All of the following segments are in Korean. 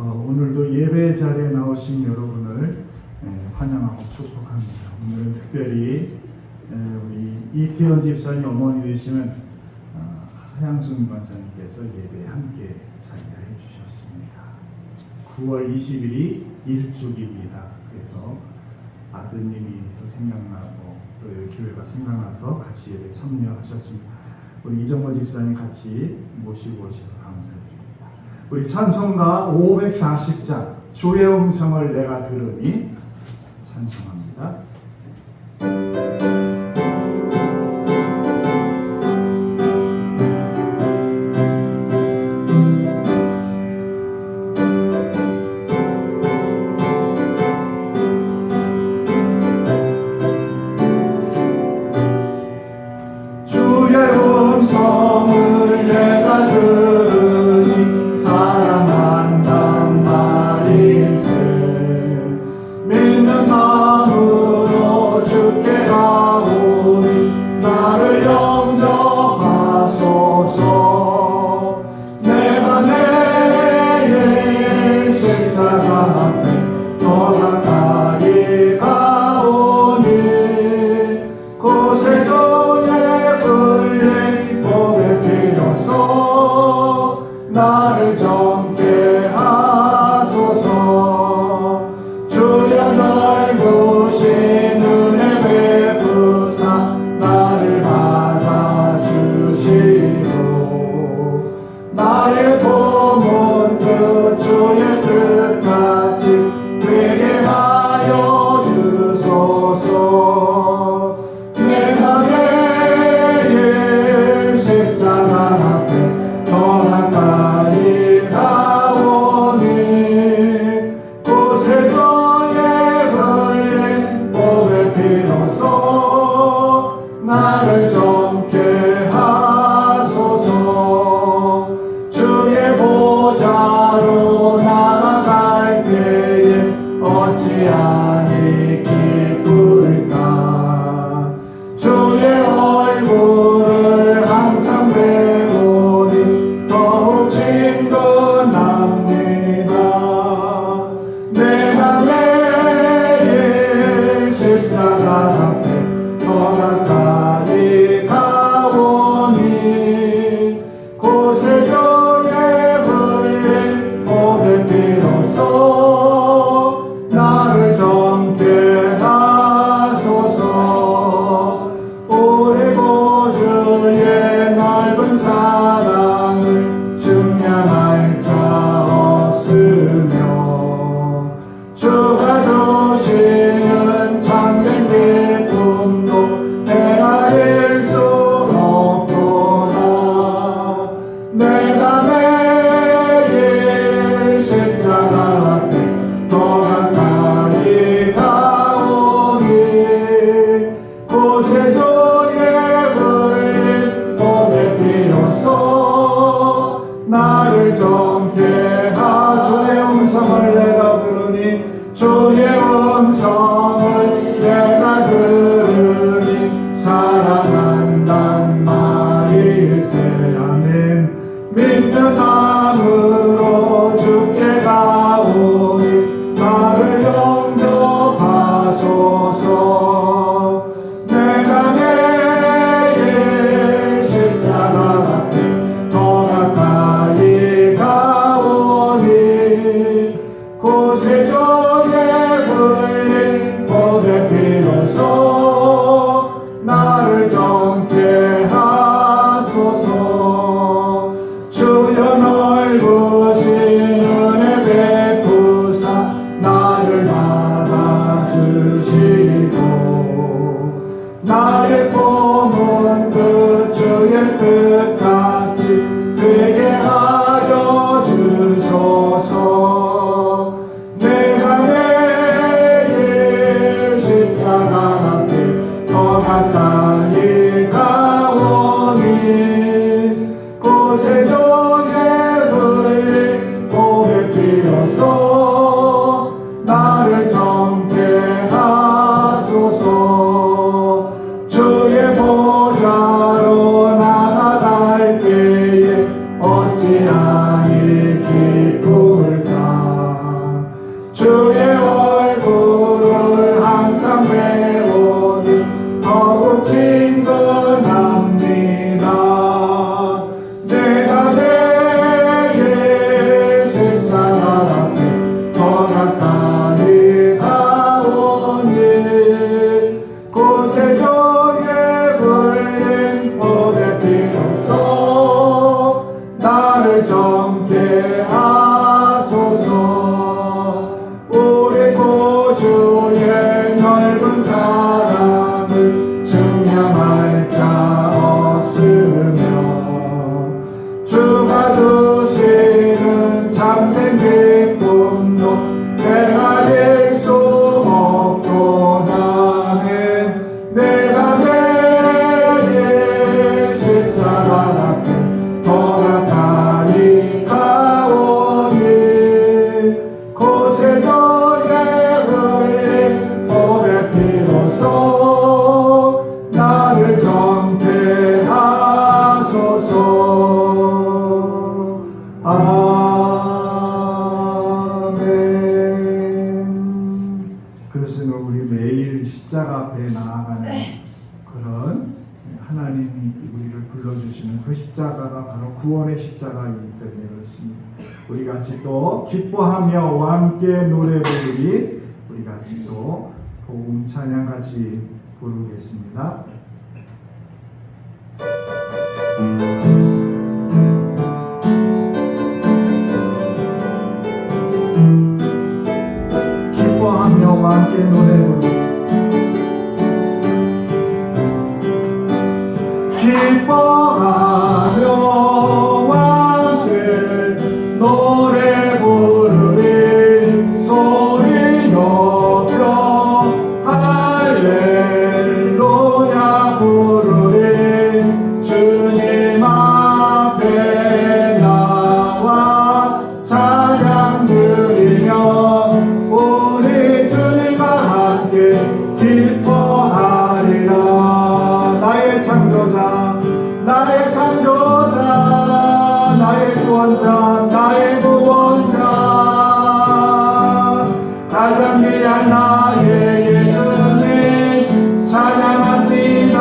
오늘도 예배 자리에 나오신 여러분을 환영하고 축복합니다. 오늘은 특별히 우리 이태원 집사님 어머니 되시는 하양순 권사님께서 예배에 함께 자리하여 주셨습니다. 9월 20일이 일주기입니다. 그래서 아드님이 또 생각나고 또 교회가 생각나서 같이 예배 참여하셨습니다. 우리 이정모 집사님 같이 모시고 오셔서 감사드립니다. 우리 찬송가 540장 주의 음성을 내가 들으니 찬송합니다. 주의 음성을 내가 들으니 사랑한단 말일세. 믿는 마음으로 주께 가오니 나를 영접하소서. 내가 내일 십자가 앞에 더 가까이 가오니 구세주의 끌린 몸에 빌어서 나를 젊게 하소서. 주여 넓으신 은혜 베푸사 나를 받아주시고 나의 몸은 그 주의 뜻같이 되게 하여 주소서. 내가 매일 십자가 앞에 더 가까이 가오니 구세주의 걸린 몸에 빌어서 나를 젊게 하소서. 주의 보좌로 나아갈 때에 어찌 아니 기쁠까. 주의 얼굴을 항상 배우니 더욱 친근합니다. 내가 매일 십자가 앞에 더 가까이 가오니 구세주의 걸린 몸에 빌어서 나를 젊게 하소서. 우리 구주의 넓은 사랑을 증명할 자 없으며 주가 주시는 참된 기쁨도 헤아릴 수 없구나. 내가 매일 십자가 앞에 더 가까이 가오니 구세주의 걸린 몸에 빌어서 나를 젊게 주의 음성을 내가 들으니 주의 음성을 내가 들으니 사랑한단 말일세. 아멘. 믿는 마음으로 주께 가오니 나를 영접하소서. 내가 매일 십자가 앞에 더 가까이 가오니 구세주의 걸린 몸에 빌어서 나를 젊게 하소서. 주여 넓으신 은혜 베푸사 나를 받아주시고 나의 꿈은 그 주의 뜻같이 되게 하여 주소서. 내가 매일 십자가 앞에 더 가까이 가오니 구세주의 걸린 몸에 빌어서 나를 젊게 하소서. 주의 보좌로 나아갈 때에 어찌 아니 기쁠까. 나를 정케 하소서. 우리 구주의 넓은 사랑을 증명할 자 없으며 주가 주시는 참된 기쁨도 내가 알 수 없고 나는 내가 매일 십자가 앞에 더 가까이 가오니 구세주의 흘린 보배 피로써 나를 정케 하소서. 아멘. 그래서 우리 매일 십자가 앞에 나아가는 그런 하나님이 우리를 불러주시는 그 십자가가 바로 구원의 십자가이기 때문에 그렇습니다. 우리 같이 또 기뻐하며 와 함께 노래 부르리. 우리 같이 또 복음 찬양 같이 부르겠습니다. 기뻐하며 와 함께 노래 부르리. 기뻐하며 와 함께 노래 부르리. 소리 높여 할렐루야 부르리. 주님 앞에 나와 찬양 드리며 우리 주님과 함께 기뻐하리라. 나의 창조자, 나의 창조자, 나의 구원자, 나의 구원자, 가장 귀한 나의 예수님 찬양합니다.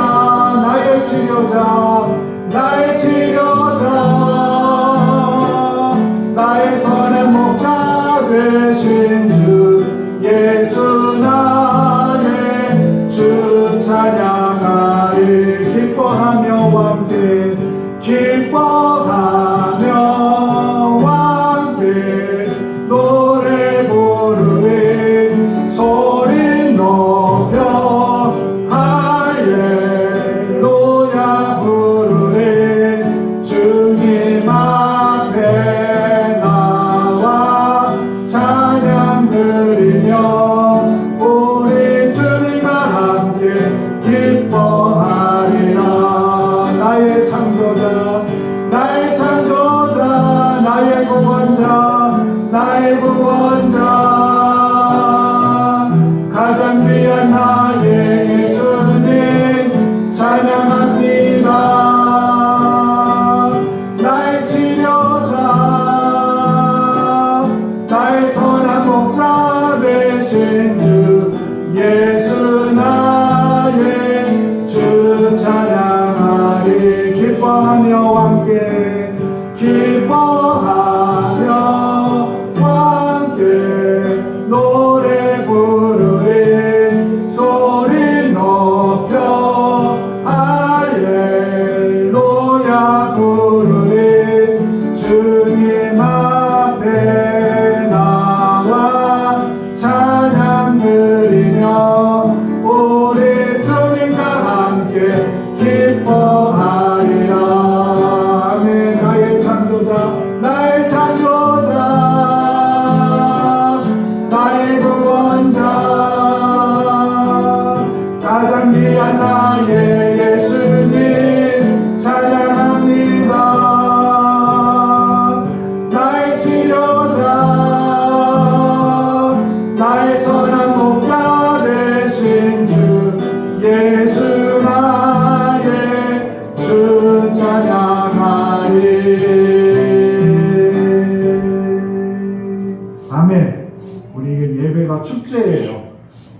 나의 치료자, 나의 치료자, 나의 선한 목자 되신 주 예수 나의 주 찬양하리. 기뻐하며 함께 기뻐하며 함께 노래 부르리. 소리 높여 할렐루야 부르리. 주님 앞에 나와 찬양 드리며 우리 주님과 함께 기뻐하리라. 나의 창조자, 나의 창조자, 나의 구원자, 나의 구원자, 가장 귀한 나의 예수님 찬양합니다. 나의 치료자, 나의 선한 목자 되신 주 예수 나의 주 찬양하리. 기뻐하며 함께 기뻐하며 함께 노래 부르리. 소리 높여 할렐루야 부르리. 주님 앞에 나와 찬양 드리며 우리 주님과 함께 기뻐하리라. 아멘. 나의 창조자, 나의 창조자, 나의 구원자, 가장 귀한 나의 예수님 찬양합니다. 나의 치료자, 나의 선한 목자 되신 주 예수 나의 주 찬양하리. 아멘. 우리 예배가 축제예요.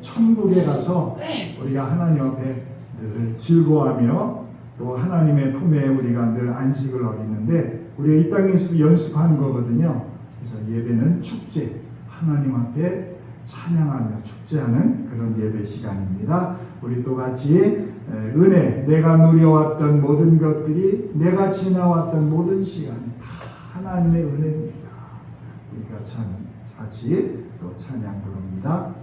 천국에 가서 우리가 하나님 앞에 늘 즐거워하며 또 하나님의 품에 우리가 늘 안식을 얻는데 우리가 이 땅에서 연습하는 거거든요. 그래서 예배는 축제, 하나님 앞에 찬양하며 축제하는 그런 예배 시간입니다. 우리 또 같이 은혜, 내가 누려왔던 모든 것들이, 내가 지나왔던 모든 시간이 다 하나님의 은혜입니다. 우리가 참 같이 또 찬양 부릅니다.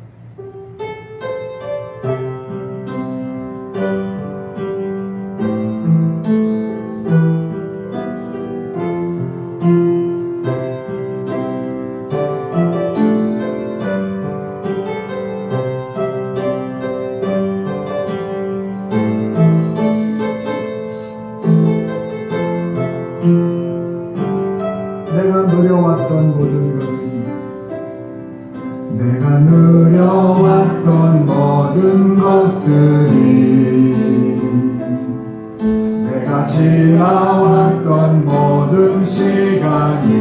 내가 누려왔던 모든 것들이 내가 누려왔던 모든 것들이 내가 지나왔던 모든 시간이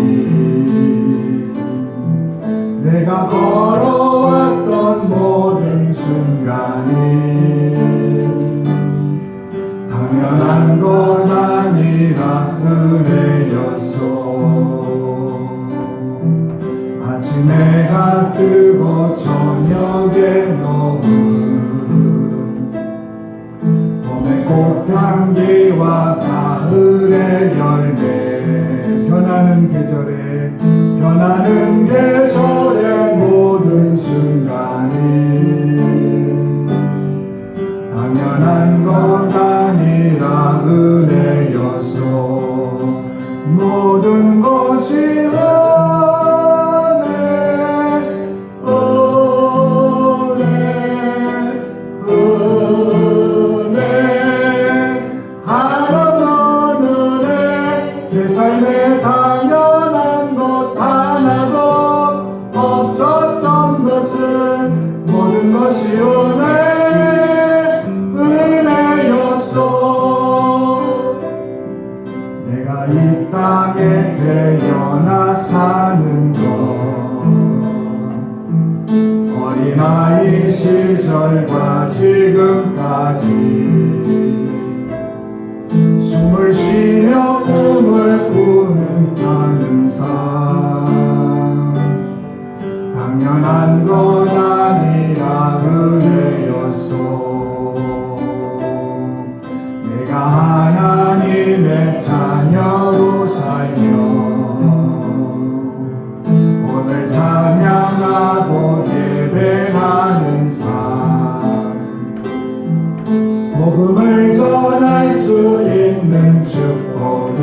내가 걸어왔던 모든 순간이 당연한 것 아니라 은혜였소. 아침 해가 뜨고 저녁에 녹음 봄의 꽃향기와 가을의 열매 변하는 계절의 모든 순간이 당연한 것 아니라 은혜였소. 모든 것이 내 삶에 당연한 것 하나도 없었던 것은 모든 것이 은혜였소. 내가 이 땅에 태어나 사는 것 어린아이 시절과 지금까지 숨을 쉬며 꿈을 꾸는 가는 삶 당연한 것 아니라 은혜였소. 내가 하나님의 자녀로 살며 오늘 찬양하고 예배하는 삶 복음을 전할 수 있는 축복이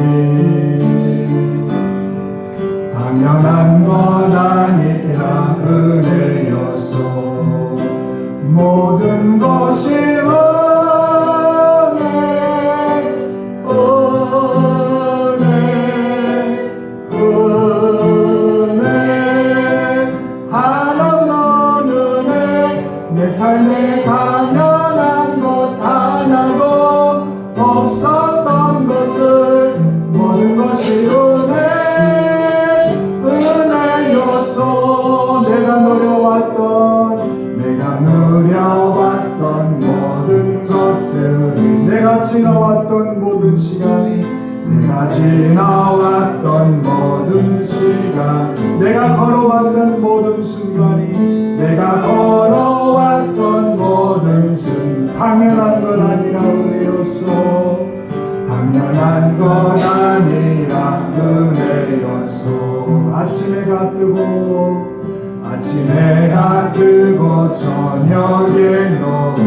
당연한 것 아니라 은혜였소. 모든 것이 내 삶에 당연한 것 하나도 없었던 것을 모든 것이 은혜였소. 내가 누려왔던 모든 것들이 내가 지나왔던 모든 시간이 내가 지나왔던 모든 시간 내가 걸어왔던 모든 순간이 내가 걸어왔던 모든 순간 당연한 건 아니라 은혜였소. 당연한 건 아니라 은혜였소. 아침 해가 뜨고 저녁에 녹음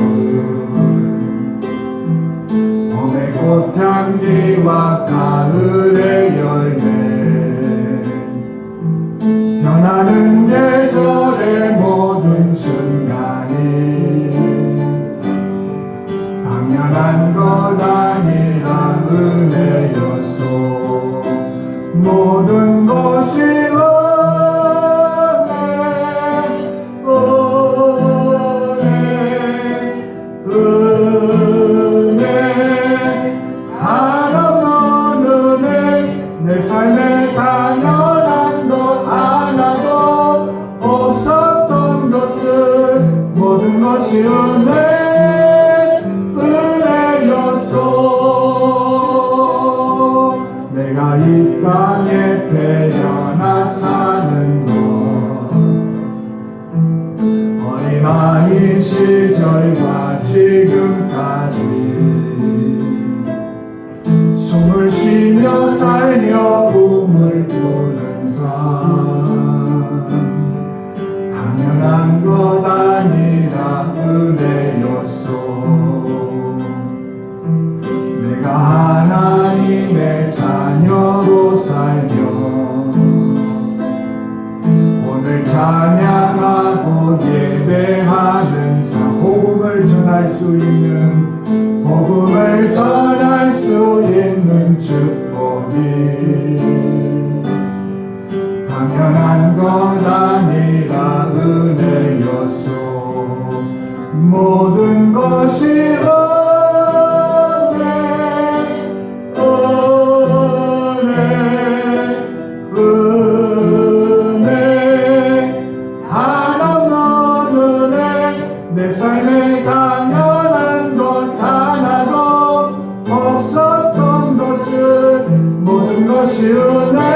봄의 꽃향기와 가을의 열매 변하는 계절의 모든 순간이 당연한 것 아니라 은혜였소. 모든 것이 내 삶에 당연한 것 하나도 없었던 것은 모든 것이 은혜였소. 내가 이 땅에 태어나 사는 것 어린아이 시절과 지금까지 숨을 쉬며 살며 꿈을 수 있는 복음을 전할 수 있는 축복이 당연한 것 아니라 은혜였소. 모든 것이 내 삶에 당연한 것 하나도 없었던 것은 모든 것이 은혜였어.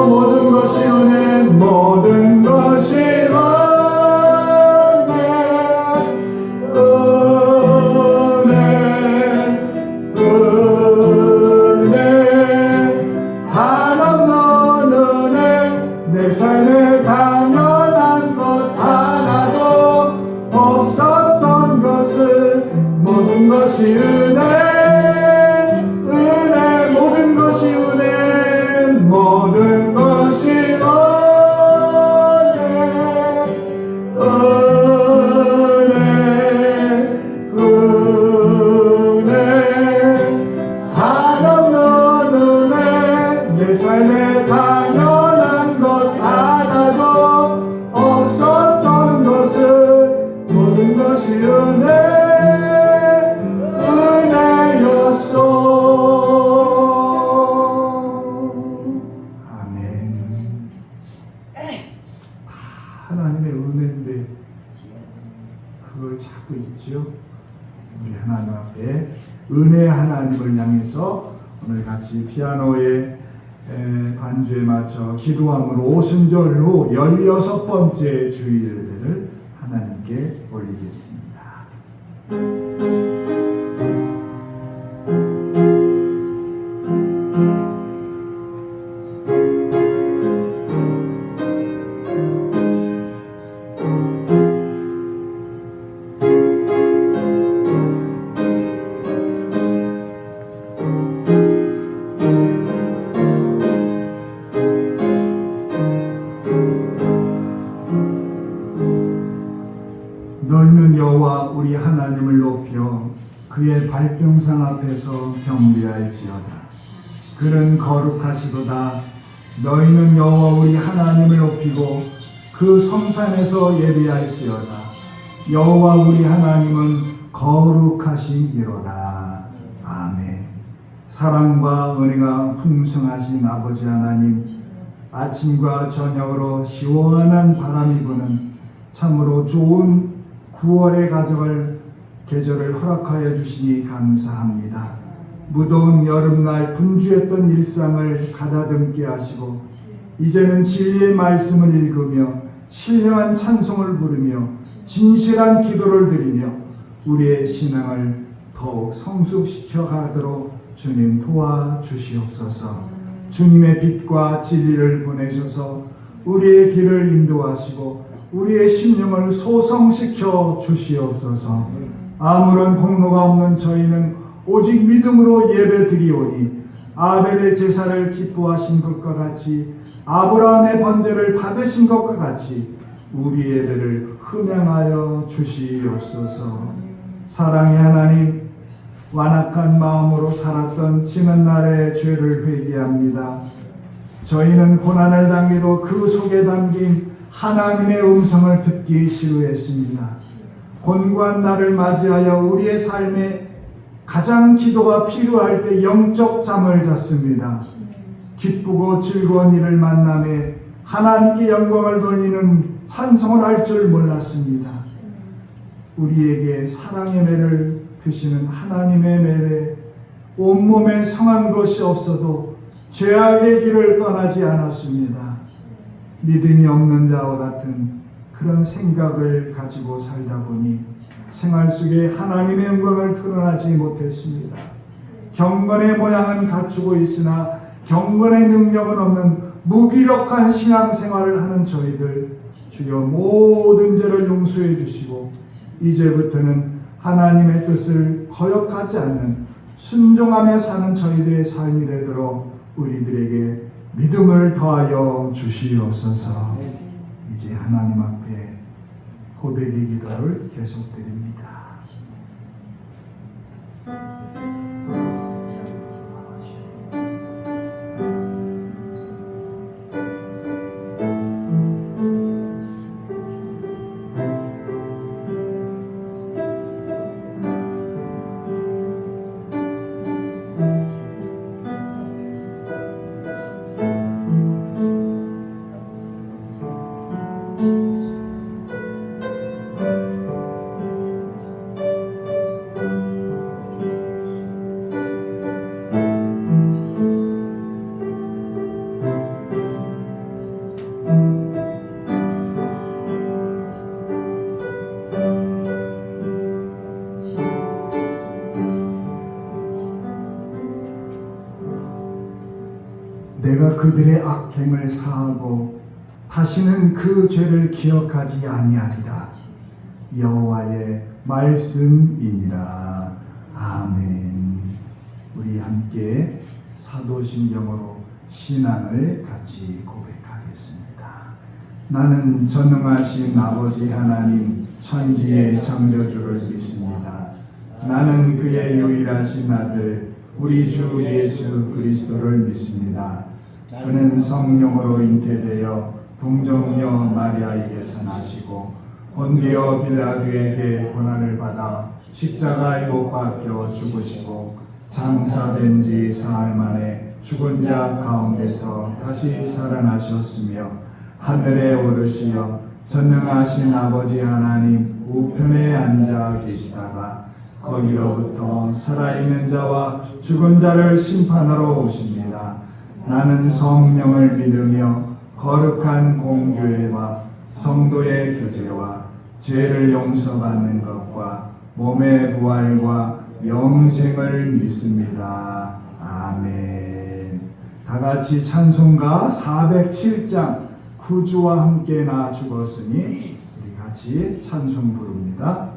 모든 것이 은혜, 모든 것이 은혜 한없는 은혜. 내 삶에 당연한 것 하나도 없었던 것은 모든 것이 은혜, 모든 것이 은혜, 모든 것이 한없는 은혜. 내 삶에 당연한 것 하나도 없었던 것은 모든 것이 은혜였소. 아멘. 하나님의 은혜인데 그걸 자꾸 잊지요. 우리 하나님 앞에 은혜 하나님을 향해서 오늘 같이 피아노의 반주에 맞춰 기도함으로 오순절 후 16번째 주일 예배를 하나님께 올리겠습니다. 너희는 여호와 우리 하나님을 높여 그의 발등상 앞에서 경배할지어다. 그는 거룩하시도다. 너희는 여호와 우리 하나님을 높이고 그 성산에서 예배할지어다. 여호와 우리 하나님은 거룩하시니로다. 아멘. 사랑과 은혜가 풍성하신 아버지 하나님, 아침과 저녁으로 시원한 바람이 부는 참으로 좋은 9월의 계절을 허락하여 주시니 감사합니다. 무더운 여름날 분주했던 일상을 가다듬게 하시고 이제는 진리의 말씀을 읽으며 신령한 찬송을 부르며 진실한 기도를 드리며 우리의 신앙을 더욱 성숙시켜 가도록 주님 도와주시옵소서. 주님의 빛과 진리를 보내셔서 우리의 길을 인도하시고 우리의 심령을 소성시켜 주시옵소서. 아무런 공로가 없는 저희는 오직 믿음으로 예배드리오니 아벨의 제사를 기뻐하신 것과 같이 아브라함의 번제를 받으신 것과 같이 우리 예배를 흠양하여 주시옵소서. 사랑의 하나님, 완악한 마음으로 살았던 지난 날의 죄를 회개합니다. 저희는 고난을 당해도 그 속에 담긴 하나님의 음성을 듣기 싫어했습니다. 곤고한 날을 맞이하여 우리의 삶에 가장 기도가 필요할 때 영적 잠을 잤습니다. 기쁘고 즐거운 일을 만남에 하나님께 영광을 돌리는 찬송을 할 줄 몰랐습니다. 우리에게 사랑의 매를 드시는 하나님의 매에 온몸에 성한 것이 없어도 죄악의 길을 떠나지 않았습니다. 믿음이 없는 자와 같은 그런 생각을 가지고 살다 보니 생활 속에 하나님의 영광을 드러나지 못했습니다. 경건의 모양은 갖추고 있으나 경건의 능력은 없는 무기력한 신앙생활을 하는 저희들, 주여 모든 죄를 용서해 주시고 이제부터는 하나님의 뜻을 거역하지 않는 순종하며 사는 저희들의 삶이 되도록 우리들에게 믿음을 더하여 주시옵소서. 이제 하나님 앞에 고백의 기도를 계속드립니다. 내가 그들의 악행을 사하고 다시는 그 죄를 기억하지 아니하리라. 여호와의 말씀이니라. 아멘. 우리 함께 사도신경으로 신앙을 같이 고백하겠습니다. 나는 전능하신 아버지 하나님 천지의 창조주를 믿습니다. 나는 그의 유일하신 아들 우리 주 예수 그리스도를 믿습니다. 그는 성령으로 잉태되어 동정녀 마리아에게서 나시고 본디오 빌라도에게 고난을 받아 십자가에 못 박혀 죽으시고 장사된 지 사흘 만에 죽은 자 가운데서 다시 살아나셨으며 하늘에 오르시어 전능하신 아버지 하나님 우편에 앉아 계시다가 거기로부터 살아있는 자와 죽은 자를 심판하러 오십니다. 나는 성령을 믿으며 거룩한 공교회와 성도의 교제와 죄를 용서받는 것과 몸의 부활과 영생을 믿습니다. 아멘. 다 같이 찬송가 407장 구주와 함께 나 죽었으니 우리 같이 찬송 부릅니다.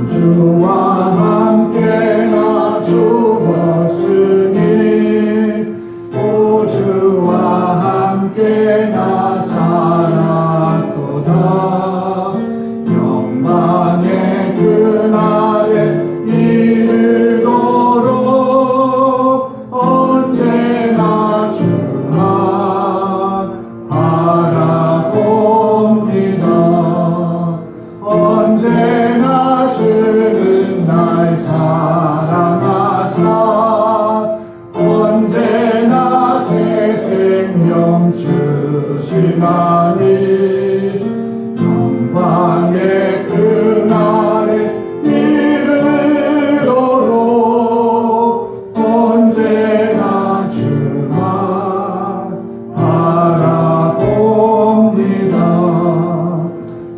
구주와 함께 나 죽었으니 구주와 함께 나 살았도다. 영광의 그날에 이르도록 언제나 주만 바라봅니다. 언제나 주는 날 사랑하사 언제나 새 생명 주시나니 영광의 그날에 이르도록 언제나 주만 바라봅니다.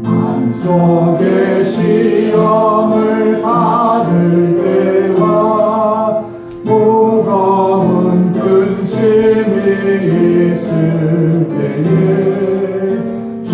만속의 시험을 받을 때와 무거운 근심이 있을 때에 주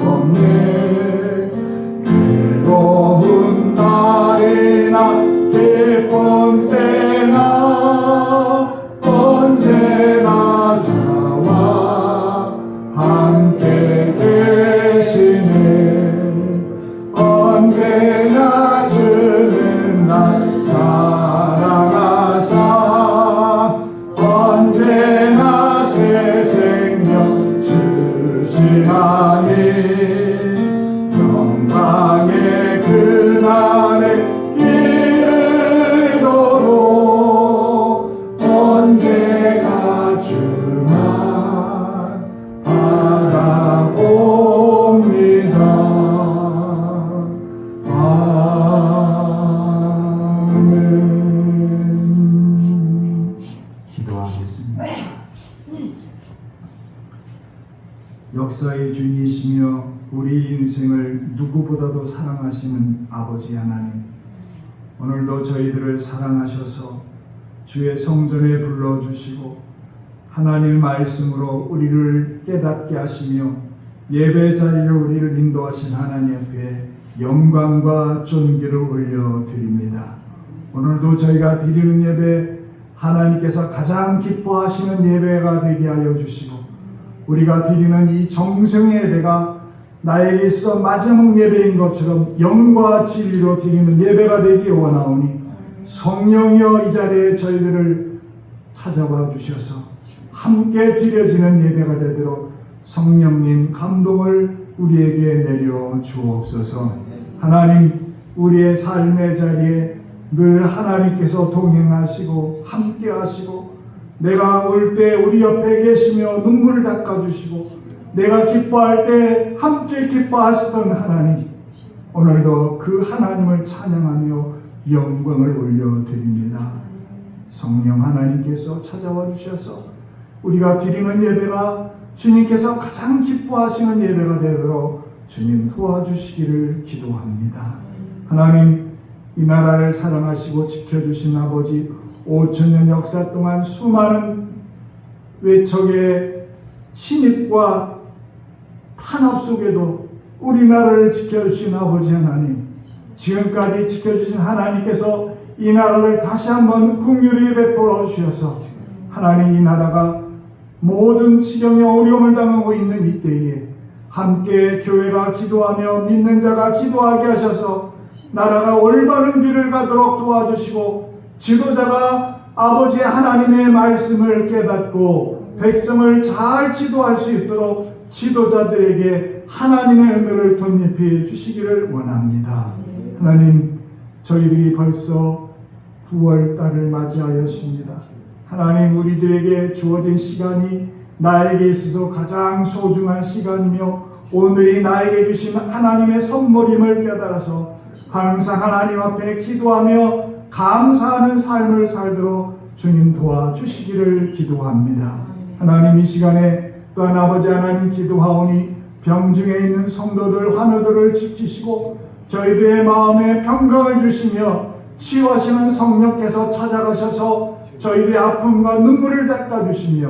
없네. 괴로운 날이나 기쁜 때나 언제나 저와 함께 계시네. 언제나 주는 날 사랑하사 언제나 새 생명 주시나니 영광의 그날에 이르도록 언제나 주만 바라봅니다. 아멘. 기도하겠습니다. 역사의 주인이시며 우리 인생을 누구보다도 사랑하시는 아버지 하나님, 오늘도 저희들을 사랑하셔서 주의 성전에 불러주시고 하나님의 말씀으로 우리를 깨닫게 하시며 예배 자리로 우리를 인도하신 하나님 앞에 영광과 존귀를 올려드립니다. 오늘도 저희가 드리는 예배 하나님께서 가장 기뻐하시는 예배가 되게 하여 주시고 우리가 드리는 이 정성의 예배가 나에게 있어 마지막 예배인 것처럼 영과 진리로 드리는 예배가 되기 원하오니 성령이여 이 자리에 저희들을 찾아와 주셔서 함께 드려지는 예배가 되도록 성령님 감동을 우리에게 내려 주옵소서. 하나님, 우리의 삶의 자리에 늘 하나님께서 동행하시고 함께 하시고 내가 올 때 우리 옆에 계시며 눈물을 닦아주시고 내가 기뻐할 때 함께 기뻐하셨던 하나님, 오늘도 그 하나님을 찬양하며 영광을 올려드립니다. 성령 하나님께서 찾아와 주셔서 우리가 드리는 예배가 주님께서 가장 기뻐하시는 예배가 되도록 주님 도와주시기를 기도합니다. 하나님, 이 나라를 사랑하시고 지켜주신 아버지, 5천년 역사 동안 수많은 외척의 침입과 탄압 속에도 우리나라를 지켜주신 아버지 하나님, 지금까지 지켜주신 하나님께서 이 나라를 다시 한번 긍휼히 베풀어 주셔서 하나님, 이 나라가 모든 지경의 어려움을 당하고 있는 이때에 함께 교회가 기도하며 믿는 자가 기도하게 하셔서 나라가 올바른 길을 가도록 도와주시고 지도자가 아버지의 하나님의 말씀을 깨닫고 백성을 잘 지도할 수 있도록 지도자들에게 하나님의 은혜를 덧입혀 주시기를 원합니다. 하나님, 저희들이 벌써 9월 달을 맞이하였습니다. 하나님, 우리들에게 주어진 시간이 나에게 있어서 가장 소중한 시간이며 오늘이 나에게 주신 하나님의 선물임을 깨달아서 항상 하나님 앞에 기도하며 감사하는 삶을 살도록 주님 도와주시기를 기도합니다. 하나님, 이 시간에 또한 아버지 하나님 기도하오니 병중에 있는 성도들 환우들을 지키시고 저희들의 마음에 평강을 주시며 치유하시는 성령께서 찾아가셔서 저희들의 아픔과 눈물을 닦아주시며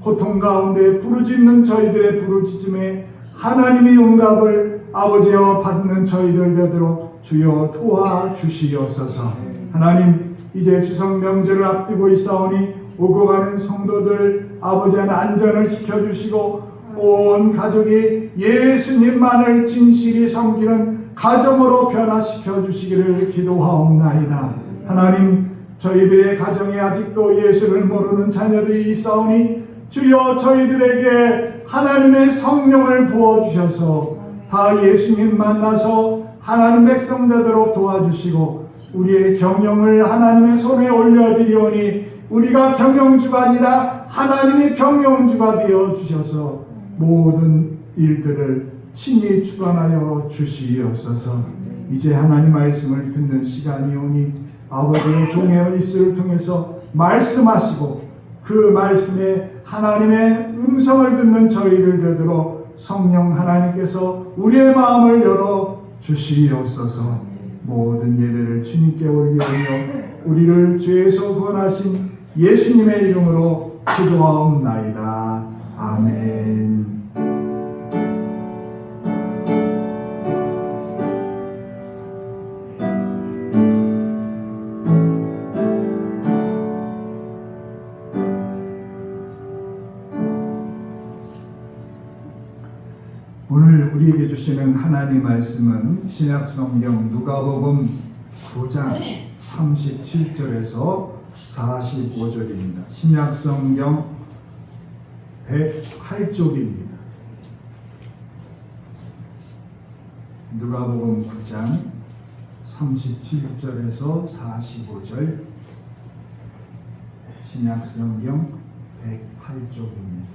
고통 가운데 부르짖는 저희들의 부르짖음에 하나님의 응답을 아버지여 받는 저희들 되도록 주여 도와주시옵소서. 하나님, 이제 추석 명절을 앞두고 있사오니 오고 가는 성도들 아버지 하나님 안전을 지켜주시고 온 가족이 예수님만을 진실히 섬기는 가정으로 변화시켜 주시기를 기도하옵나이다. 하나님, 저희들의 가정에 아직도 예수를 모르는 자녀들이 있사오니 주여 저희들에게 하나님의 성령을 부어주셔서 다 예수님 만나서 하나님 백성 되도록 도와주시고 우리의 경영을 하나님의 손에 올려드리오니 우리가 경영주가 아니라 하나님의 경영주가 되어 주셔서 모든 일들을 친히 주관하여 주시옵소서. 이제 하나님 말씀을 듣는 시간이 오니 아버지의 종의 입술을 통해서 말씀하시고 그 말씀에 하나님의 음성을 듣는 저희들 되도록 성령 하나님께서 우리의 마음을 열어 주시옵소서. 모든 예배를 주님께 올리며 우리를 죄에서 구원하신 예수님의 이름으로 기도하옵나이다. 아멘. 우리에게 주시는 하나님 말씀은 신약성경 누가복음 9장 37절에서 45절입니다. 신약성경 108쪽입니다. 누가복음 9장 37절에서 45절, 신약성경 108쪽입니다.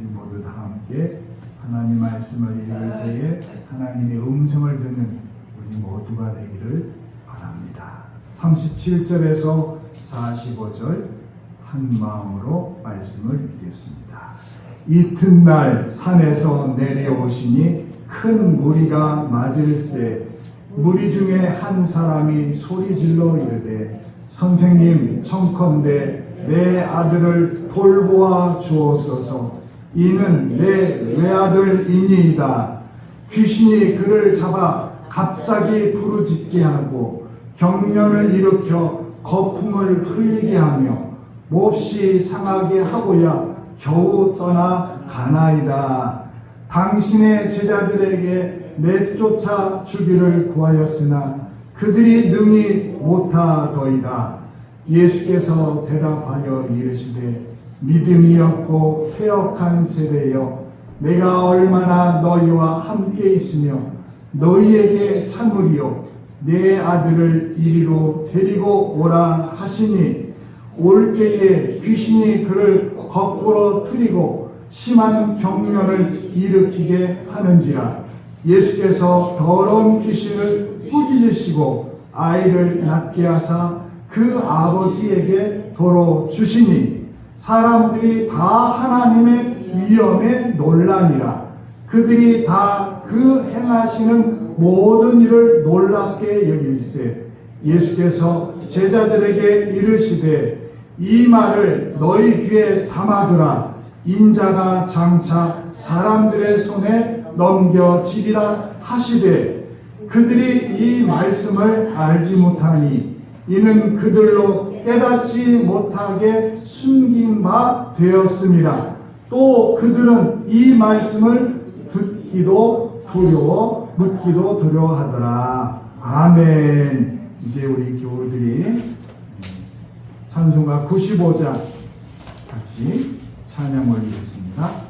우리 모두 다 함께 하나님 말씀을 읽을 때에 하나님의 음성을 듣는 우리 모두가 되기를 바랍니다. 37절에서 45절 한 마음으로 말씀을 읽겠습니다. 이튿날 산에서 내려오시니 큰 무리가 맞을세 무리 중에 한 사람이 소리질러 이르되 선생님 청컨대 내 아들을 돌보아 주옵소서. 이는 내 외아들이니이다. 귀신이 그를 잡아 갑자기 부르짖게 하고 경련을 일으켜 거품을 흘리게 하며 몹시 상하게 하고야 겨우 떠나 가나이다. 당신의 제자들에게 내쫓아 주기를 구하였으나 그들이 능히 못하더이다. 예수께서 대답하여 이르시되 믿음이 없고 패역한 세대여, 내가 얼마나 너희와 함께 있으며 너희에게 참으리요. 내 아들을 이리로 데리고 오라 하시니 올 때에 귀신이 그를 거꾸로 틀리고 심한 경련을 일으키게 하는지라. 예수께서 더러운 귀신을 꾸짖으시고 아이를 낫게 하사 그 아버지에게 도로 주시니 사람들이 다 하나님의 위엄에 놀라니라. 그들이 다 그 행하시는 모든 일을 놀랍게 여길세 예수께서 제자들에게 이르시되 이 말을 너희 귀에 담아두라. 인자가 장차 사람들의 손에 넘겨지리라 하시되 그들이 이 말씀을 알지 못하니 이는 그들로 깨닫지 못하게 숨긴 바 되었습니다. 또 그들은 이 말씀을 듣기도 두려워 묻기도 두려워하더라. 아멘. 이제 우리 교우들이 찬송가 95장 같이 찬양 올리겠습니다.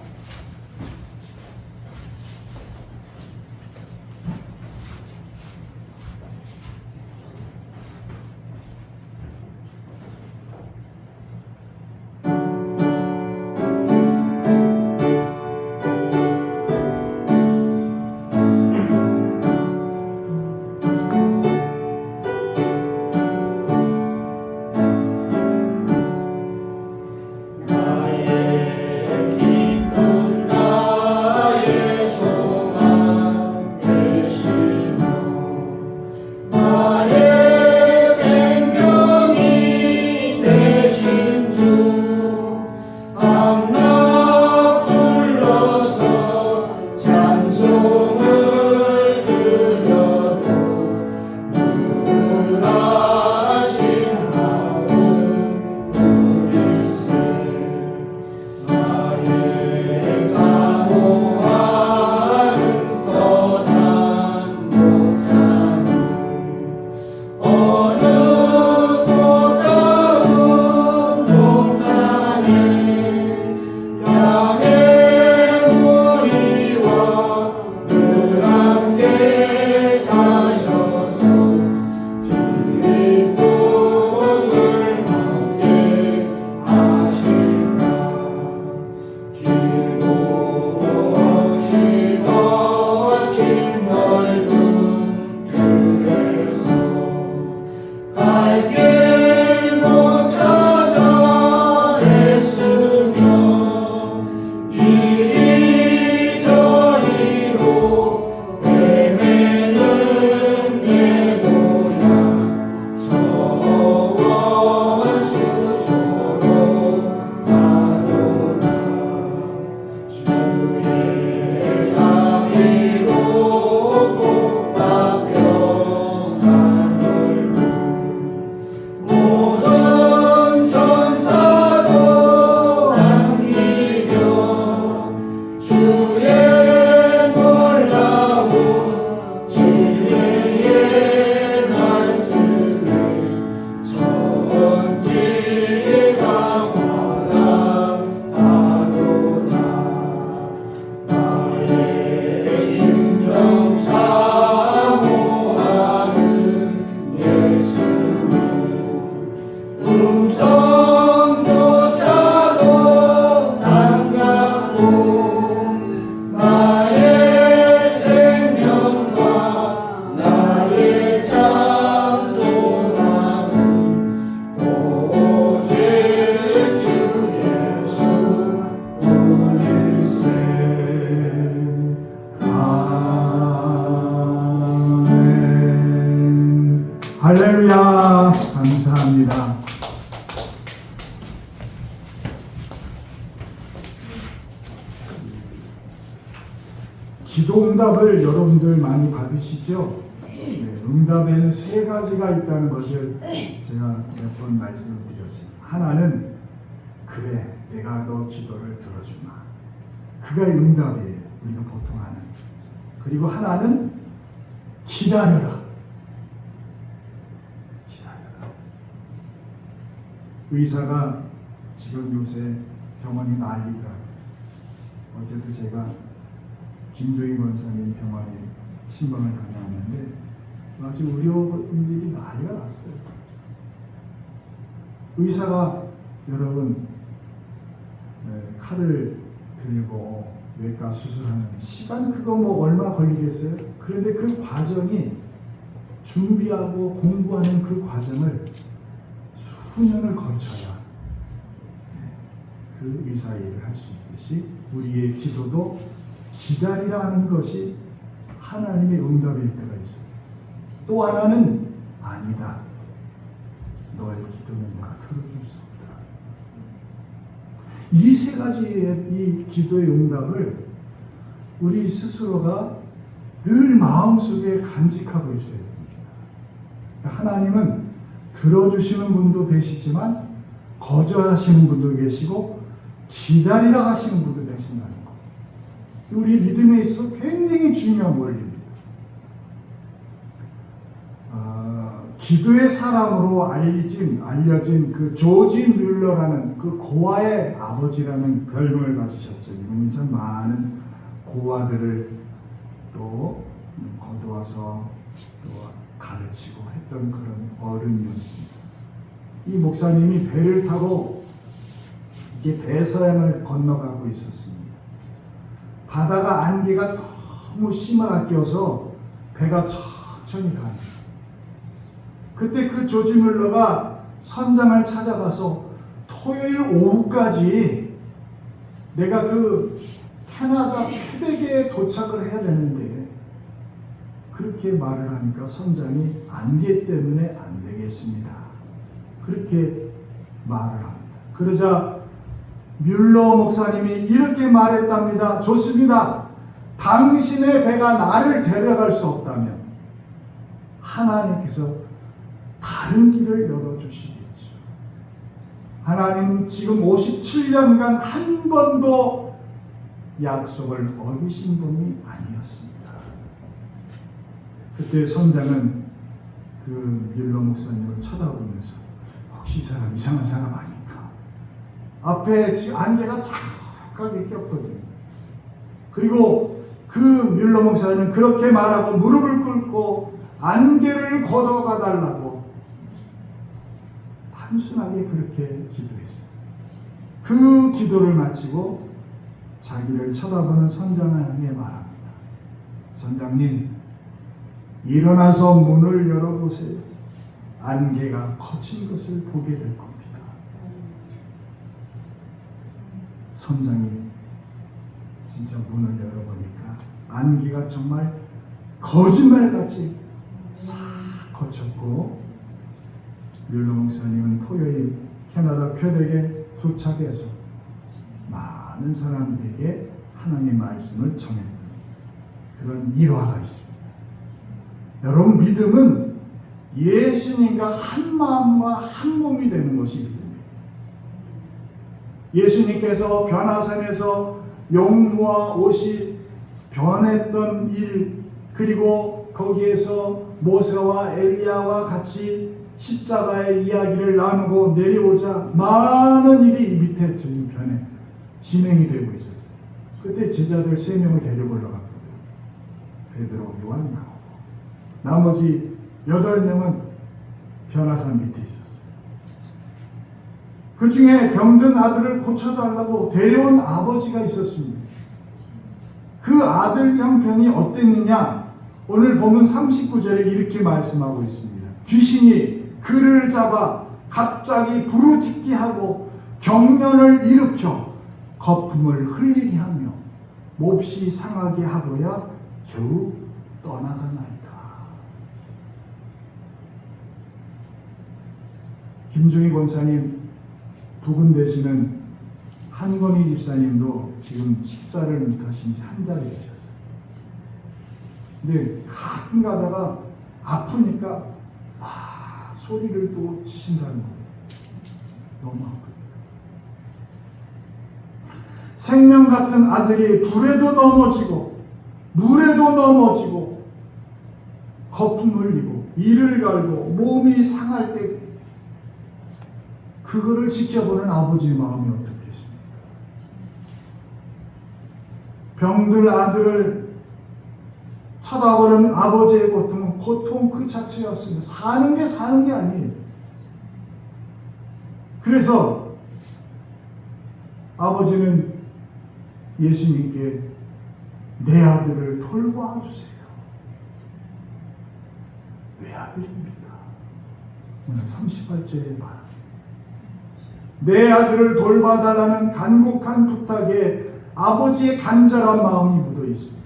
기도 응답을 여러분들 많이 받으시죠? 네, 응답에는 세 가지가 있다는 것을 제가 몇 번 말씀을 드렸어요. 하나는 그래, 내가 너 기도를 들어주마. 그가 응답이에요. 우리가 보통 하는. 그리고 하나는 기다려라. 기다려라. 의사가 지금 요새 병원이 난리더라고요. 어제도 제가 김조희 권사님 병원에 신방을 다녀왔는데 아주 의료인들이 난리가 났어요. 의사가 여러분 칼을 들고 외과 수술하는 시간 그거 뭐 얼마 걸리겠어요? 그런데 그 과정이 준비하고 공부하는 그 과정을 수년을 거쳐야 그 의사 일을 할 수 있듯이 우리의 기도도 기다리라는 것이 하나님의 응답일 때가 있어요. 또 하나는 아니다. 너의 기도는 내가 들어줄 수 없다. 이 세 가지의 이 기도의 응답을 우리 스스로가 늘 마음속에 간직하고 있어야 됩니다. 하나님은 들어주시는 분도 계시지만 거절하시는 분도 계시고 기다리라 하시는 분도 계신다는 것. 우리 믿음에 있어서 굉장히 중요한 원리입니다. 기도의 사람으로 알려진 그 조지 뮬러라는 그 고아의 아버지라는 별명을 가지셨죠. 이분은 참 많은 고아들을 또 거두어서 또 가르치고 했던 그런 어른이었습니다. 이 목사님이 배를 타고 이제 대서양을 건너가고 있었습니다. 바다가 안개가 너무 심하게 껴서 배가 천천히 갑니다. 그때 그 조지 뮬러가 선장을 찾아가서 토요일 오후까지 내가 그 캐나다 퀘벡에 도착을 해야 되는데 그렇게 말을 하니까 선장이 안개 때문에 안 되겠습니다. 그렇게 말을 합니다. 그러자 뮬러 목사님이 이렇게 말했답니다. 좋습니다. 당신의 배가 나를 데려갈 수 없다면 하나님께서 다른 길을 열어주시겠죠. 하나님은 지금 57년간 한 번도 약속을 어기신 분이 아니었습니다. 그때 선장은 그 뮬러 목사님을 쳐다보면서 혹시 이 사람 이상한 사람 아닌가? 앞에 지금 안개가 착하게 꼈거든요. 그리고 그 뮬러 목사님은 그렇게 말하고 무릎을 꿇고 안개를 걷어가 달라고 단순하게 그렇게 기도했어요. 그 기도를 마치고 자기를 쳐다보는 선장을 향해 말합니다. 선장님, 일어나서 문을 열어보세요. 안개가 거친 것을 보게 될 겁니다. 선장이 진짜 문을 열어보니까 안개가 정말 거짓말같이 싹 거쳤고 뮬러 목사님은 토요일 캐나다 퀘벡에 도착해서 많은 사람들에게 하나님의 말씀을 전했던 그런 일화가 있습니다. 여러분, 믿음은 예수님과 한 마음과 한 몸이 되는 것이 믿음이에요. 예수님께서 변화산에서 용모와 옷이 변했던 일, 그리고 거기에서 모세와 엘리야와 같이 십자가의 이야기를 나누고 내려오자 많은 일이 밑에 저편에 진행이 되고 있었어요. 그때 제자들 3명을 데리고 올라갔거든요. 베드로, 요한, 야고보. 나머지 8명은 변화산 밑에 있었어요. 그 중에 병든 아들을 고쳐달라고 데려온 아버지가 있었습니다. 그 아들 형편이 어땠느냐? 오늘 보면 39절에 이렇게 말씀하고 있습니다. 귀신이 그를 잡아 갑자기 부르짖게 하고 경련을 일으켜 거품을 흘리게 하며 몹시 상하게 하고야 겨우 떠나가나이다. 김종희 권사님 부근 되시는 한건희 집사님도 지금 식사를 못 하신 지 한 달이 되셨어요. 근데 가끔 가다가 아프니까 소리를 또 치신다는 거예요. 너무 아프니까. 생명 같은 아들이 불에도 넘어지고 물에도 넘어지고 거품 흘리고 이를 갈고 몸이 상할 때 그거를 지켜보는 아버지의 마음이 어떻겠습니까? 병들 아들을 쳐다보는 아버지의 고통은 고통 그 자체였습니다. 사는 게 아니에요. 그래서 아버지는 예수님께 내 아들을 돌봐 주세요. 내 아들입니다. 오늘 38절의 말. 내 아들을 돌봐달라는 간곡한 부탁에 아버지의 간절한 마음이 묻어 있습니다.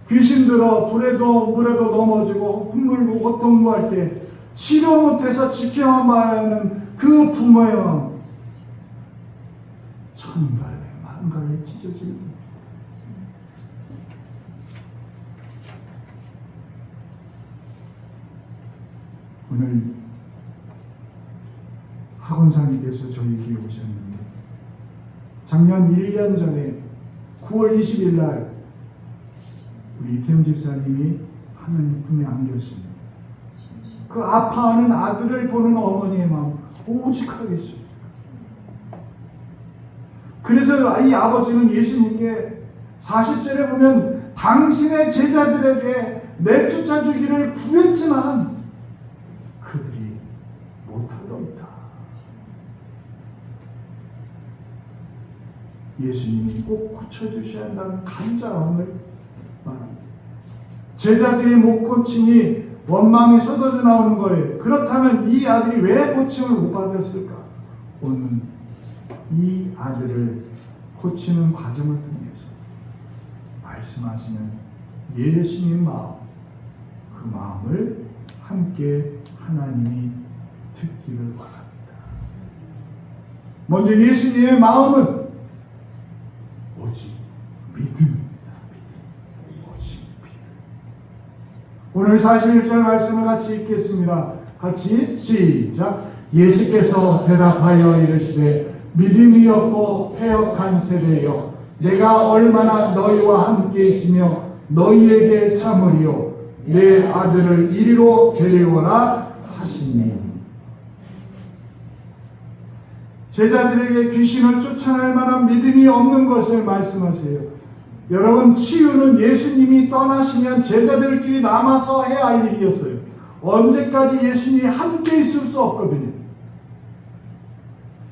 귀신 들어 불에도 물에도 넘어지고 흙물고 고통 구할 때 치료 못해서 지켜만 봐야 하는 그 부모의 마음, 천갈래 만갈래 찢어지는 겁니다. 오늘 학원사님께서 저희에게 오셨는데 작년 1년 전에 9월 20일 날 우리 이태훈 집사님이 하나님 품에 안겼습니다. 그 아파하는 아들을 보는 어머니의 마음 오직하겠습니다. 그래서 이 아버지는 예수님께 40절에 보면 당신의 제자들에게 내쫓아 주기를 구했지만 그들이 못하더이다. 예수님이 꼭 고쳐주셔야 한다는 간절함을 말합니다. 제자들이 못 고치니 원망이 쏟아져 나오는 거예요. 그렇다면 이 아들이 왜 고침을 못 받았을까? 오늘 이 아들을 고치는 과정을 통해서 말씀하시는 예수님 마음, 그 마음을 함께 하나님이 듣기를 바랍니다. 먼저 예수님의 마음은 오직 믿음입니다. 오직 믿음. 오늘 41절 말씀을 같이 읽겠습니다. 같이 시작. 예수께서 대답하여 이르시되 믿음이 없고 패역한 세대여, 내가 얼마나 너희와 함께 있으며 너희에게 참으리요, 내 아들을 이리로 데려오라 하시니. 제자들에게 귀신을 쫓아낼 만한 믿음이 없는 것을 말씀하세요. 여러분, 치유는 예수님이 떠나시면 제자들끼리 남아서 해야 할 일이었어요. 언제까지 예수님이 함께 있을 수 없거든요.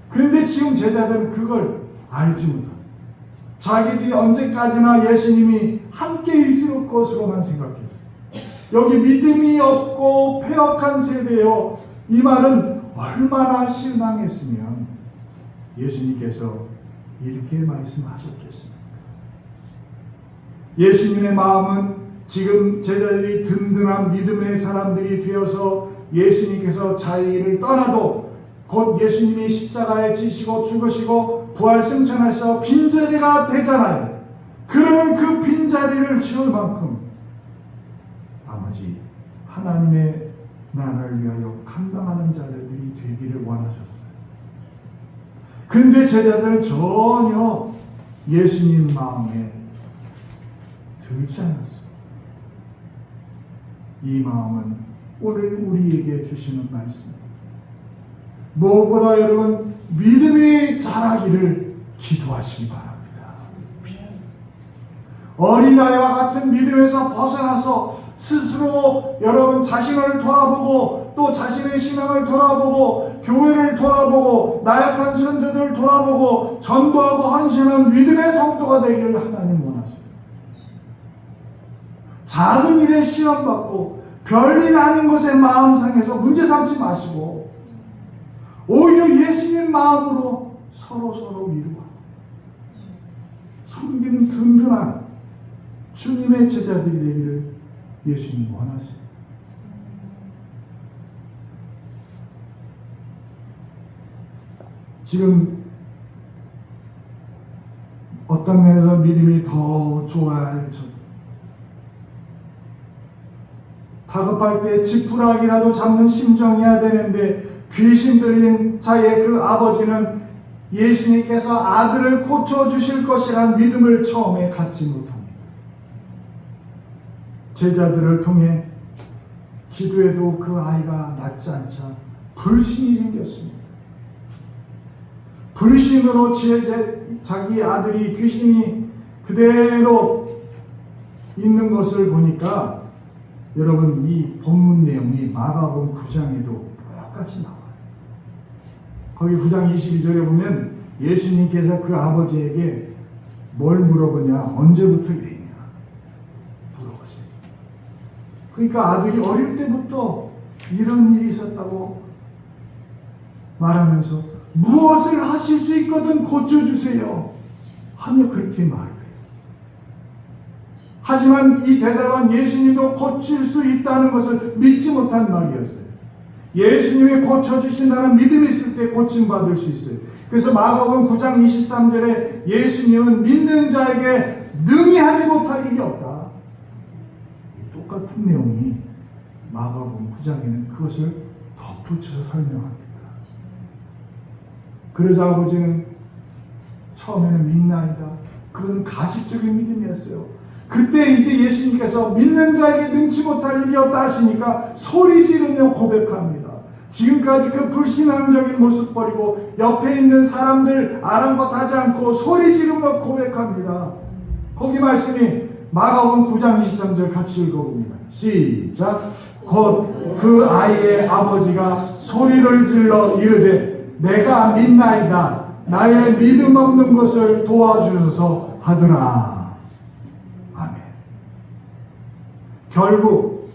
그런데 지금 제자들은 그걸 알지 못합니다. 자기들이 언제까지나 예수님이 함께 있을 것으로만 생각했어요. 여기 믿음이 없고 패역한 세대요, 이 말은 얼마나 실망했으면 예수님께서 이렇게 말씀하셨겠습니까? 예수님의 마음은 지금 제자들이 든든한 믿음의 사람들이 되어서 예수님께서 자기를 떠나도 곧 예수님이 십자가에 지시고 죽으시고 부활 승천하셔서 빈자리가 되잖아요. 그러면 그 빈자리를 채울 만큼 나머지 하나님의 나라를 위하여 감당하는 자들이 되기를 원하셨어요. 그런데 제자들은 전혀 예수님 마음에 들지 않았어요. 이 마음은 오늘 우리에게 주시는 말씀입니다. 무엇보다 여러분, 믿음이 자라기를 기도하시기 바랍니다. 어린아이와 같은 믿음에서 벗어나서 스스로 여러분 자신을 돌아보고 또 자신의 신앙을 돌아보고 교회를 돌아보고 나약한 선조들 돌아보고 전도하고 헌신하는 믿음의 성도가 되기를 하나님 원하세요. 작은 일에 시험받고 별일 아닌 것에 마음 상해서 문제 삼지 마시고 오히려 예수님 마음으로 서로 위로하고 섬기는 든든한 주님의 제자들이 되기를 예수님 원하세요. 지금 어떤 면에서 믿음이 더 좋아야 할 것, 다급할 때 지푸라기라도 잡는 심정이어야 되는데 귀신 들린 자의 그 아버지는 예수님께서 아들을 고쳐주실 것이란 믿음을 처음에 갖지 못합니다. 제자들을 통해 기도해도 그 아이가 낫지 않자 불신이 생겼습니다. 불신으로 자기 아들이 귀신이 그대로 있는 것을 보니까 여러분 이 본문 내용이 마가복음 9장에도 똑같이 나와요. 거기 9장 22절에 보면 예수님께서 그 아버지에게 뭘 물어보냐, 언제부터 이랬냐 물어보세요. 그러니까 아들이 어릴 때부터 이런 일이 있었다고 말하면서 무엇을 하실 수 있거든 고쳐주세요 하며 그렇게 말해요. 하지만 이 대답은 예수님도 고칠 수 있다는 것을 믿지 못한 말이었어요. 예수님이 고쳐주신다는 믿음이 있을 때 고침받을 수 있어요. 그래서 마가복음 9장 23절에 예수님은 믿는 자에게 능히 하지 못할 일이 없다. 똑같은 내용이 마가복음 9장에는 그것을 덧붙여서 설명합니다. 그러자 아버지는 처음에는 믿나이다. 그건 가식적인 믿음이었어요. 그때 이제 예수님께서 믿는 자에게 능치 못할 일이 없다 하시니까 소리 지르며 고백합니다. 지금까지 그 불신앙적인 모습 버리고 옆에 있는 사람들 아랑곳하지 않고 소리 지르며 고백합니다. 거기 말씀이 마가복음 9장 23절 같이 읽어봅니다. 시작. 곧 그 아이의 아버지가 소리를 질러 이르되 내가 믿나이다. 나의 믿음 없는 것을 도와주소서 하더라. 아멘. 결국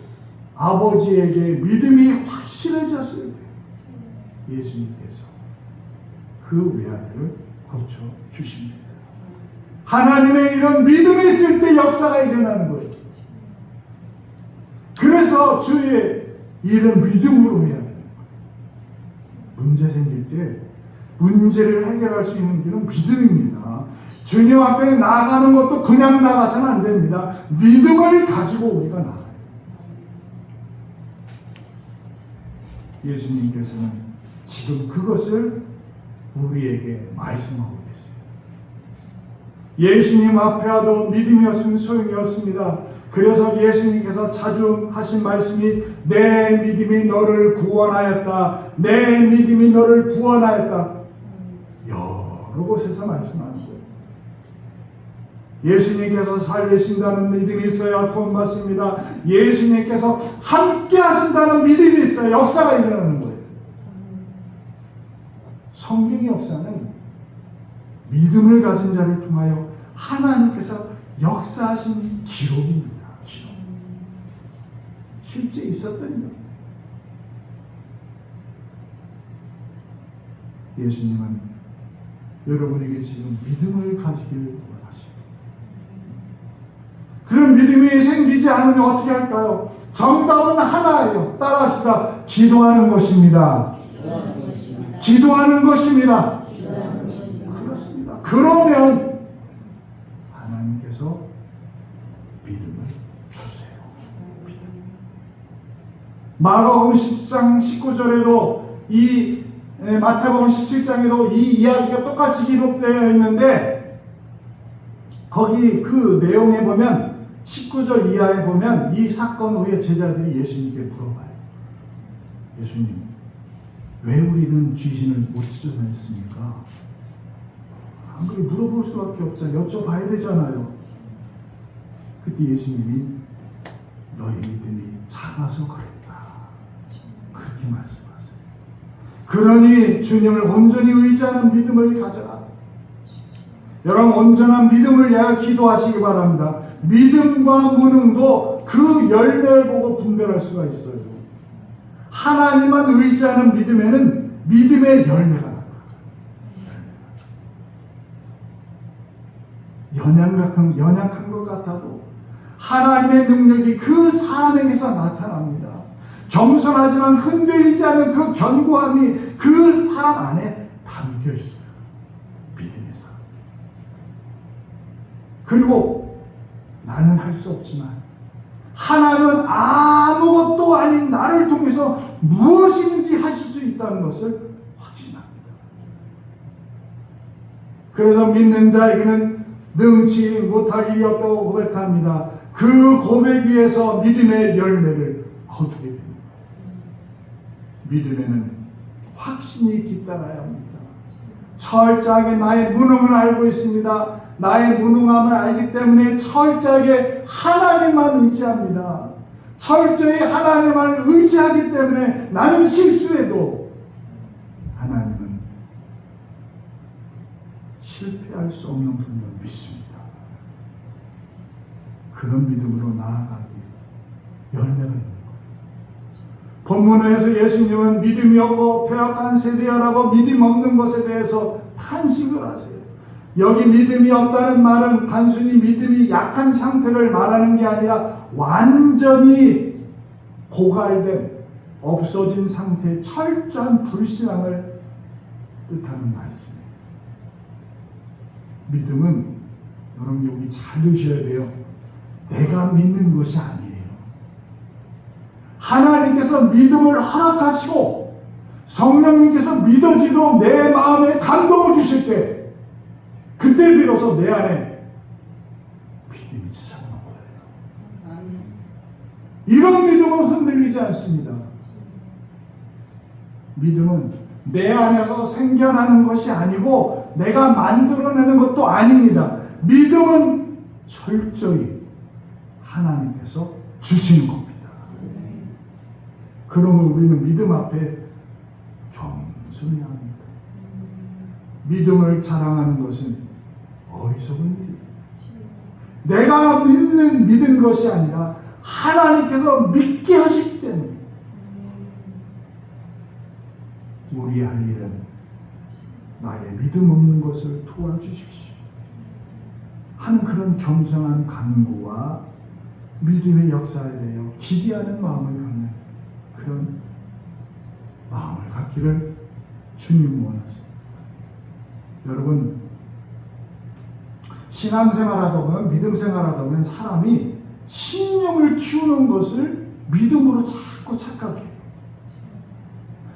아버지에게 믿음이 확실해졌을 때 예수님께서 그 외아들을 고쳐주십니다. 하나님의 이런 믿음이 있을 때 역사가 일어나는 거예요. 그래서 주의 일은 믿음으로 해야 돼요. 문제 생길 때 문제를 해결할 수 있는 길은 믿음입니다. 주님 앞에 나가는 것도 그냥 나가서는 안 됩니다. 믿음을 가지고 우리가 나가요. 예수님께서는 지금 그것을 우리에게 말씀하고 계세요. 예수님 앞에 와도 믿음이 없으면 소용이 없습니다. 그래서 예수님께서 자주 하신 말씀이 내 믿음이 너를 구원하였다. 내 믿음이 너를 구원하였다. 여러 곳에서 말씀하는 거예요. 예수님께서 살리신다는 믿음이 있어야 구원받습니다. 예수님께서 함께 하신다는 믿음이 있어야 역사가 일어나는 거예요. 성경의 역사는 믿음을 가진 자를 통하여 하나님께서 역사하신 기록입니다. 기록. 실제 있었던 일. 예수님은 여러분에게 지금 믿음을 가지길 원하십니다. 그런 믿음이 생기지 않으면 어떻게 할까요? 정답은 하나예요. 따라합시다. 기도하는 것입니다. 기도하는 것입니다. 그렇습니다. 그러면 하나님께서 믿음을 주세요. 믿음. 마가복음 10장 19절에도 이 마태복음 17장에도 이 이야기가 똑같이 기록되어 있는데 거기 그 내용에 보면 19절 이하에 보면 이 사건 후에 제자들이 예수님께 물어봐요. 예수님, 왜 우리는 귀신을 못 쫓아냈습니까? 안 그래 물어볼 수밖에 없잖아요. 여쭤봐야 되잖아요. 그때 예수님이 너희 믿음이 작아서 그랬다. 그렇게 말씀하세요. 그러니 주님을 온전히 의지하는 믿음을 가져라. 여러분 온전한 믿음을 위하여 기도하시기 바랍니다. 믿음과 무능도 그 열매를 보고 분별할 수가 있어요. 하나님만 의지하는 믿음에는 믿음의 열매가 나타나요. 연약한 것 같아도 하나님의 능력이 그 사람에게서 나타납니다. 겸손하지만 흔들리지 않은 그 견고함이 그 사람 안에 담겨 있어요. 믿음에서. 그리고 나는 할 수 없지만 하나님은 아무것도 아닌 나를 통해서 무엇이든지 하실 수 있다는 것을 확신합니다. 그래서 믿는 자에게는 능치 못할 일이 없다고 고백합니다. 그 고백 위에서 믿음의 열매를 거두게 됩니다. 믿음에는 확신이 뒤따라야 합니다. 철저하게 나의 무능을 알고 있습니다. 나의 무능함을 알기 때문에 철저하게 하나님만 의지합니다. 철저히 하나님만 의지하기 때문에 나는 실수해도 하나님은 실패할 수 없는 분을 믿습니다. 그런 믿음으로 나아가기 열매가 있는 거예요. 본문에서 예수님은 믿음이 없고 패역한 세대여라고 믿음 없는 것에 대해서 탄식을 하세요. 여기 믿음이 없다는 말은 단순히 믿음이 약한 상태를 말하는 게 아니라 완전히 고갈된 없어진 상태의 철저한 불신앙을 뜻하는 말씀이에요. 믿음은 여러분 여기 잘 드셔야 돼요. 내가 믿는 것이 아니에요. 하나님께서 믿음을 허락하시고 성령님께서 믿어지도록 내 마음에 감동을 주실 때 그때 비로소 내 안에 믿음이 찾아오는 거예요. 이런 믿음은 흔들리지 않습니다. 믿음은 내 안에서 생겨나는 것이 아니고 내가 만들어내는 것도 아닙니다. 믿음은 철저히 하나님께서 주시는 겁니다. 그러면 우리는 믿음 앞에 겸손해야 합니다. 믿음을 자랑하는 것은 어리석은 일이에요. 내가 믿는 것이 아니라 하나님께서 믿게 하시기 때문에 우리 할 일은 나의 믿음 없는 것을 도와주십시오 하는 그런 겸손한 간구와 믿음의 역사에 대하여 기대하는 마음을 갖는 그런 마음을 갖기를 주님 원하십니다. 여러분, 신앙생활하다 보면, 믿음생활하다 보면 사람이 신념을 키우는 것을 믿음으로 자꾸 착각해요.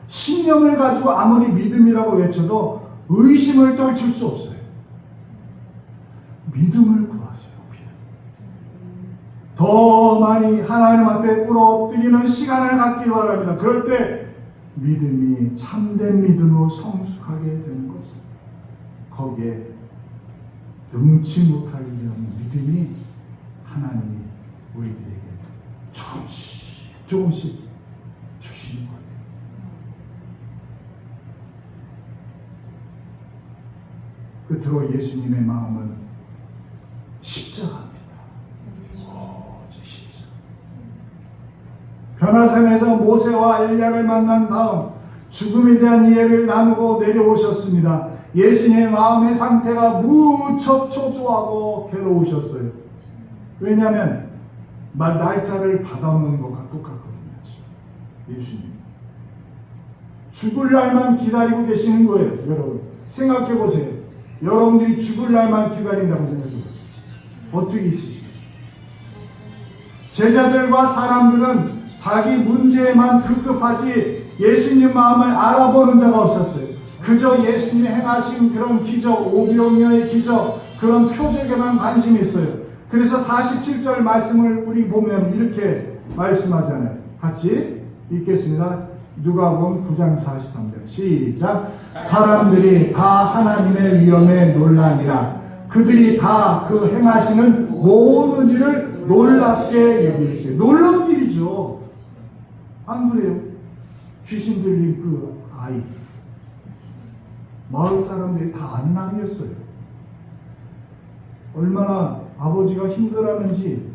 신념을 가지고 아무리 믿음이라고 외쳐도 의심을 떨칠 수 없어요. 믿음을 구하세요. 믿음. 더 많이 하나님 앞에 꿇어뜨리는 시간을 갖기 바랍니다. 그럴 때 믿음이 참된 믿음으로 성숙하게 되는 것을 거기에 능치 못할 이런 믿음이 하나님이 우리들에게 조금씩 주시는 거예요. 끝으로 예수님의 마음은 십자가입니다. 오직 십자가. 변화산에서 모세와 엘리야를 만난 다음 죽음에 대한 이해를 나누고 내려오셨습니다. 예수님의 마음의 상태가 무척 초조하고 괴로우셨어요. 왜냐하면 날짜를 받아놓은 것과 똑같거든요. 예수님 죽을 날만 기다리고 계시는 거예요. 여러분 생각해 보세요. 여러분들이 죽을 날만 기다린다고 생각해 보세요. 어떻게 있으시겠어요? 제자들과 사람들은 자기 문제에만 급급하지 예수님 마음을 알아보는 자가 없었어요. 그저 예수님이 행하신 그런 기적, 오병이어의 기적, 그런 표적에만 관심이 있어요. 그래서 47절 말씀을 우리 보면 이렇게 말씀하잖아요. 같이 읽겠습니다. 누가복음 9장 43절 시작. 사람들이 다 하나님의 위엄에 놀라니라. 그들이 다 그 행하시는 모든 일을 놀랍게 여기세요. 놀라운 일이죠. 안 그래요? 귀신 들린 그 아이 마을 사람들이 다 안남이었어요. 얼마나 아버지가 힘들었는지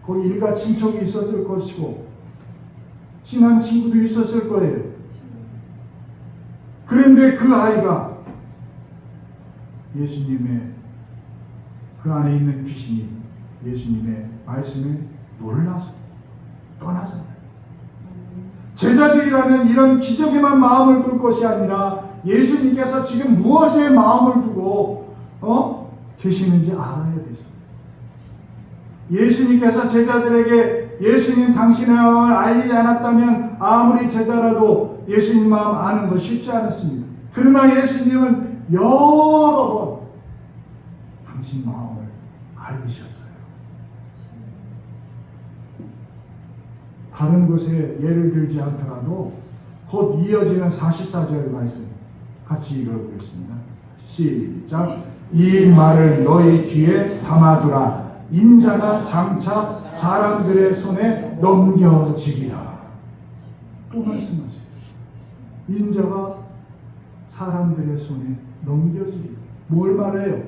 거기 일가 친척이 있었을 것이고 친한 친구도 있었을 거예요. 그런데 그 아이가 예수님의 그 안에 있는 귀신이 예수님의 말씀에 놀라서 떠나잖아요. 제자들이라면 이런 기적에만 마음을 둘 것이 아니라 예수님께서 지금 무엇에 마음을 두고 계시는지 알아야 됐어요. 예수님께서 제자들에게 예수님 당신의 마음을 알리지 않았다면 아무리 제자라도 예수님 마음 아는 거 쉽지 않았습니다. 그러나 예수님은 여러 번 당신 마음을 알리셨어요. 다른 곳에 예를 들지 않더라도 곧 이어지는 44절 말씀 같이 읽어보겠습니다. 시작. 이 말을 너희 귀에 담아두라. 인자가 장차 사람들의 손에 넘겨지리라. 또 말씀하세요. 인자가 사람들의 손에 넘겨지리라. 뭘 말해요?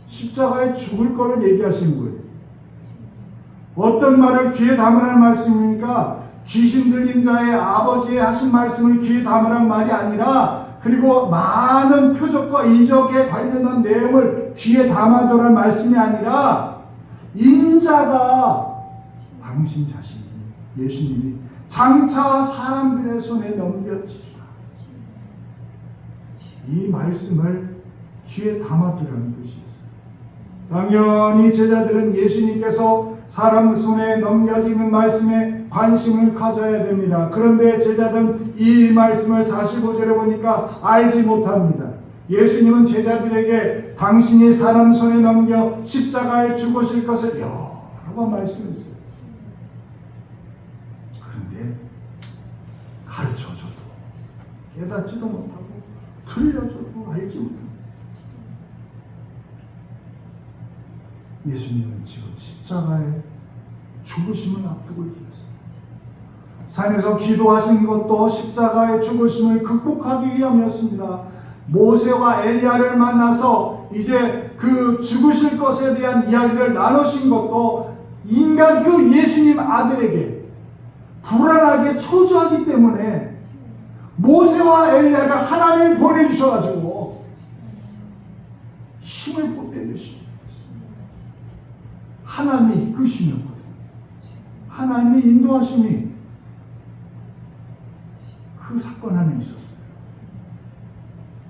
십자가에 죽을 거를 얘기하시는 거예요. 어떤 말을 귀에 담으라는 말씀입니까? 귀신 들린 자의 아버지의 하신 말씀을 귀에 담으라는 말이 아니라, 그리고 많은 표적과 이적에 관련한 내용을 귀에 담아두라는 말씀이 아니라, 인자가 당신 자신이, 예수님이 장차 사람들의 손에 넘겨지리라. 이 말씀을 귀에 담아두라는 뜻이 있어요. 당연히 제자들은 예수님께서 사람 손에 넘겨지는 말씀에 관심을 가져야 됩니다. 그런데 제자들은 이 말씀을 45절에 보니까 알지 못합니다. 예수님은 제자들에게 당신이 사람 손에 넘겨 십자가에 죽으실 것을 여러 번 말씀했어요. 그런데 가르쳐줘도 깨닫지도 못하고 들려줘도 알지 못합니다. 예수님은 지금 십자가에 죽으심을 앞두고 계셨습니다. 산에서 기도하신 것도 십자가의 죽으심을 극복하기 위함이었습니다. 모세와 엘리야를 만나서 이제 그 죽으실 것에 대한 이야기를 나누신 것도 인간 그 예수님 아들에게 불안하게 초조하기 때문에 모세와 엘리야를 하나님이 보내주셔가지고 힘을 보태주십니다. 하나님의 이끄심이었거든요. 하나님의 인도하심이 그 사건 안에 있었어요.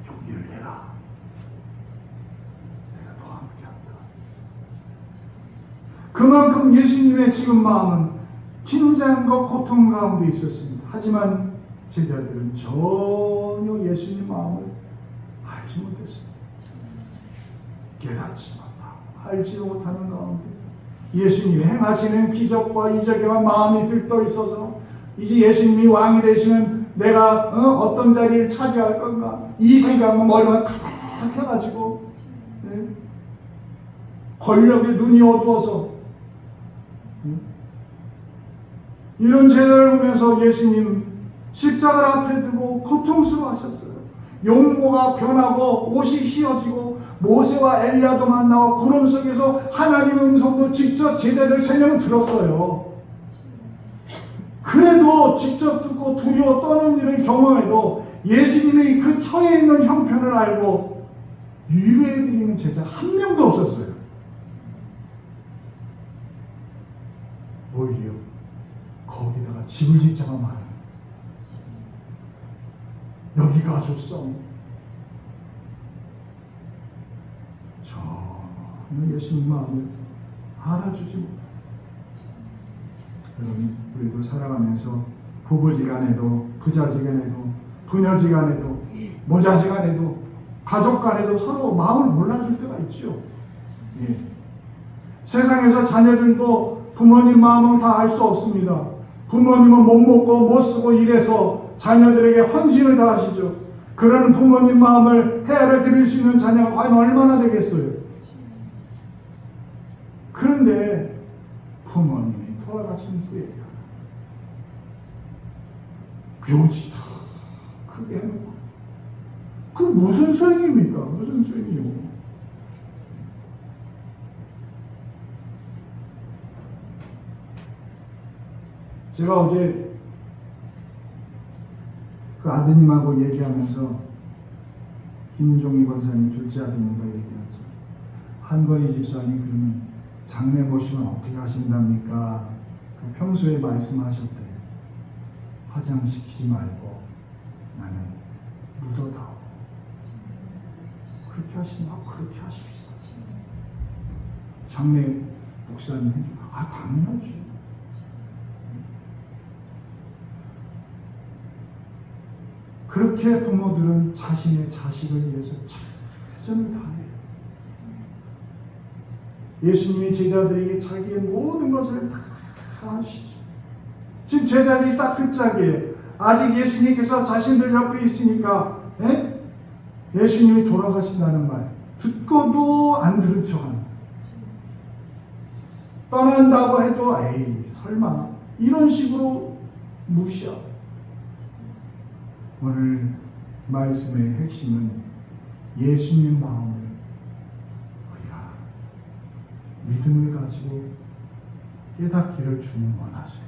용기를 내라. 내가 너와 함께한다. 그만큼 예수님의 지금 마음은 긴장과 고통 가운데 있었습니다. 하지만 제자들은 전혀 예수님 마음을 알지 못했습니다. 깨닫지 못하고 알지 못하는 가운데 예수님이 행하시는 기적과 이적에만 마음이 들떠 있어서 이제 예수님이 왕이 되시면 내가 어떤 자리를 차지할 건가 이 생각은 머리가 가득해가지고 권력에 눈이 어두워서 이런 제자를 보면서 예수님 십자가를 앞에 두고 고통스러워하셨어요. 용모가 변하고 옷이 휘어지고 모세와 엘리야도 만나고 구름 속에서 하나님의 음성도 직접 제자들 3명은 들었어요. 그래도 직접 듣고 두려워 떠는 일을 경험해도 예수님의 그 처해 있는 형편을 알고 위로해드리는 제자 한 명도 없었어요. 오히려 거기다가 집을 짓자가 말하는 여기가 좁성 전혀 예수님 마음을 알아주지 못합니다. 여러분, 우리도 살아가면서 부부지간에도 부자지간에도 부녀지간에도 모자지간에도 가족간에도 서로 마음을 몰라줄 때가 있죠. 예. 세상에서 자녀들도 부모님 마음을 다 알 수 없습니다. 부모님은 못 먹고 못 쓰고 일해서 자녀들에게 헌신을 다하시죠. 그런 부모님 마음을 헤아려 드릴 수 있는 자녀가 과연 얼마나 되겠어요? 그런데 부모님이 돌아가신 후에 묘지 다 크게 해놓고 그 무슨 소용입니까? 무슨 소용이요? 제가 어제 그 아드님하고 얘기하면서 김종희 권사님 둘째 아드님과 얘기하면서 한건희 집사님 그러면 장례 모시면 어떻게 하신답니까? 평소에 말씀하셨대. 화장시키지 말고 나는 묻어다오. 그렇게 하시면 그렇게 하십시다. 장례 목사님 해주고 당연하지. 그렇게 부모들은 자신의 자식을 위해서 최선을 다해요. 예수님이 제자들에게 자기의 모든 것을 다 하시죠. 지금 제자들이 딱 그 짝이에요. 아직 예수님께서 자신들 옆에 있으니까 예수님이 돌아가신다는 말 듣고도 안 들은 척하는, 떠난다고 해도 에이 설마 이런 식으로 무시하고. 오늘 말씀의 핵심은 예수님 마음을 우리가 믿음을 가지고 깨닫기를 주님 원하세요.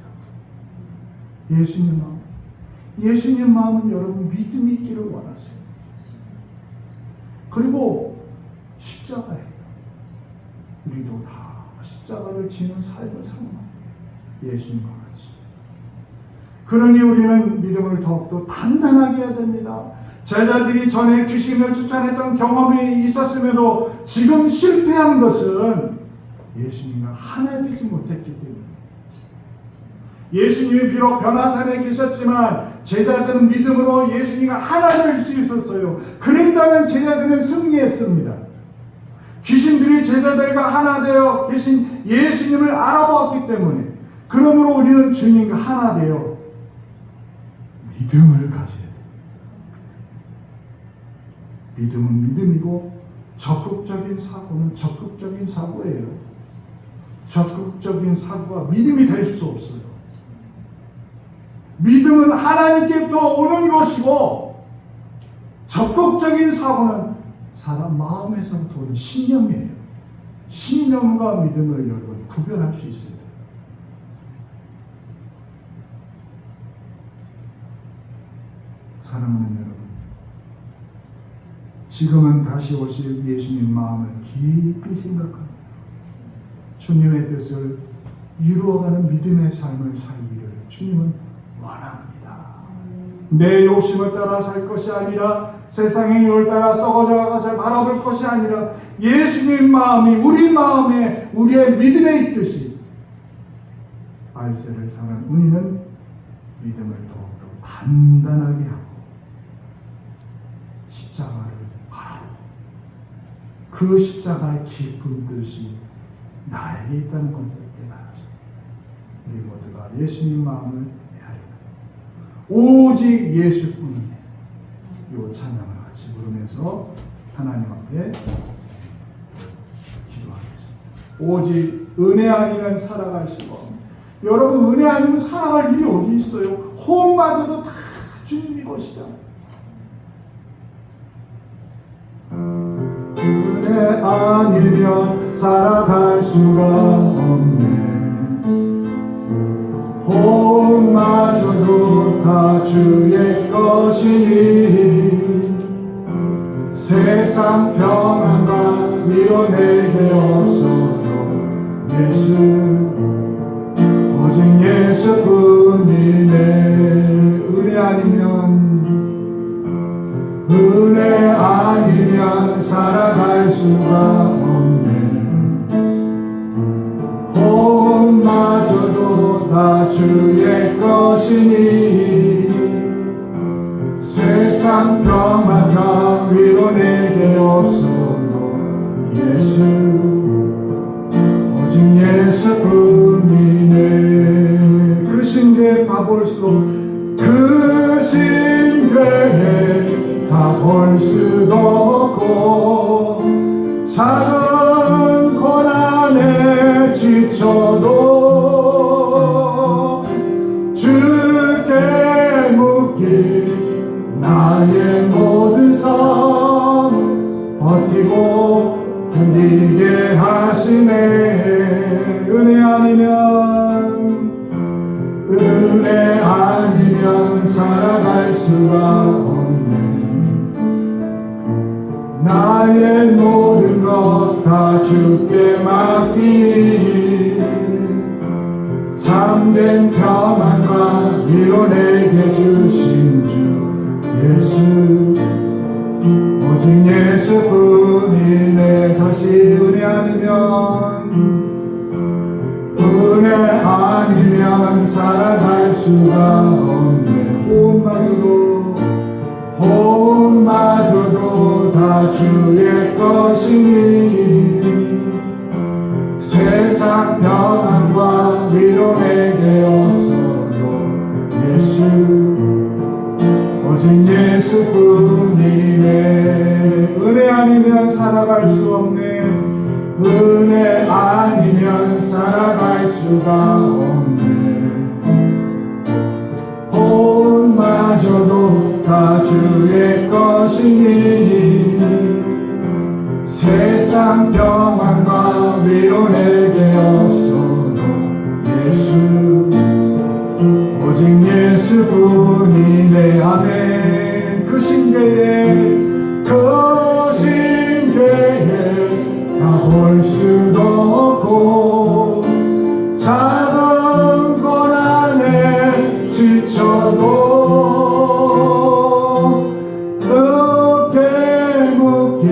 예수님 마음은 여러분 믿음이 있기를 원하세요. 그리고 십자가예요. 우리도 다 십자가를 지는 삶을 사는 거예요. 예수님과 같이. 그러니 우리는 믿음을 더욱더 단단하게 해야 됩니다. 제자들이 전에 귀신을 쫓아냈던 경험이 있었음에도 지금 실패한 것은 예수님과 하나 되지 못했기 때문에. 예수님이 비록 변화산에 계셨지만 제자들은 믿음으로 예수님과 하나 될 수 있었어요. 그랬다면 제자들은 승리했습니다. 귀신들이 제자들과 하나 되어 계신 예수님을 알아보았기 때문에, 그러므로 우리는 주님과 하나 되어 믿음을 가져야 돼요. 믿음은 믿음이고 적극적인 사고는 적극적인 사고예요. 적극적인 사고가 믿음이 될 수 없어요. 믿음은 하나님께 또 오는 것이고, 적극적인 사고는 사람 마음에서부터 오는 신념이에요. 신념과 믿음을 여러분 구별할 수 있어요. 사랑하는 여러분, 지금은 다시 오실 예수님 마음을 깊이 생각합니다. 주님의 뜻을 이루어가는 믿음의 삶을 살기를 주님은 원합니다. 내 욕심을 따라 살 것이 아니라, 세상의 힘을 따라 썩어져 것을 바라볼 것이 아니라, 예수님 마음이 우리 마음에, 우리의 믿음에 있듯이 알세를 사는 우리는 믿음을 더욱더 단단하게 하고 십자가를 바라보고, 그 십자가의 깊은 뜻이 나에게 있다는 것을 깨달아서 우리 모두가 예수님 마음을 오직 예수뿐이네. 이 찬양을 같이 부르면서 하나님 앞에 기도하겠습니다. 오직 은혜 아니면 살아갈 수가 없네. 여러분, 은혜 아니면 살아갈 일이 어디 있어요? 호흡마저도 다 주님이 것이잖아요. 은혜 아니면 살아갈 수가 없네. 호흡마저도 다 주의 것이니, 세상 평안과 위로 내게 없어도 예수, 오직 예수뿐이네. 은혜 아니면 살아갈 수가 없네. 호흡마저도 다 주의 것이니, 세상 평안과 위로 내게 없어도 예수, 오직 예수뿐이네. 그 신계에 가볼 수도, 그 신계에 가볼 수도 없고, 작은 고난에 지쳐도 주께 묻기 나의 모든 삶 버티고 견디게 하시네. 은혜 아니면 살아갈 수가 없네. 나의 모든 것 다 주께 맡기니, 참된 평안과 위로 내게 주신 주 예수, 오직 예수뿐이네. 다시 은혜 아니면 살아갈 수가 없네. 복마저도 다 주의 것이니 세상 평안과 위로 내게 없어도 예수 오직 예수뿐이네. 은혜 아니면 살아갈 수 없네. 은혜 아니면 살아갈 수가 없네. 복마저도 다 주의 것이니 세상 평안과 위로 내게 없어도 예수 오직 예수뿐이네. 아멘. 그 신계에 가볼 수도 없고 작은 고난에 지쳐도 어깨 묶인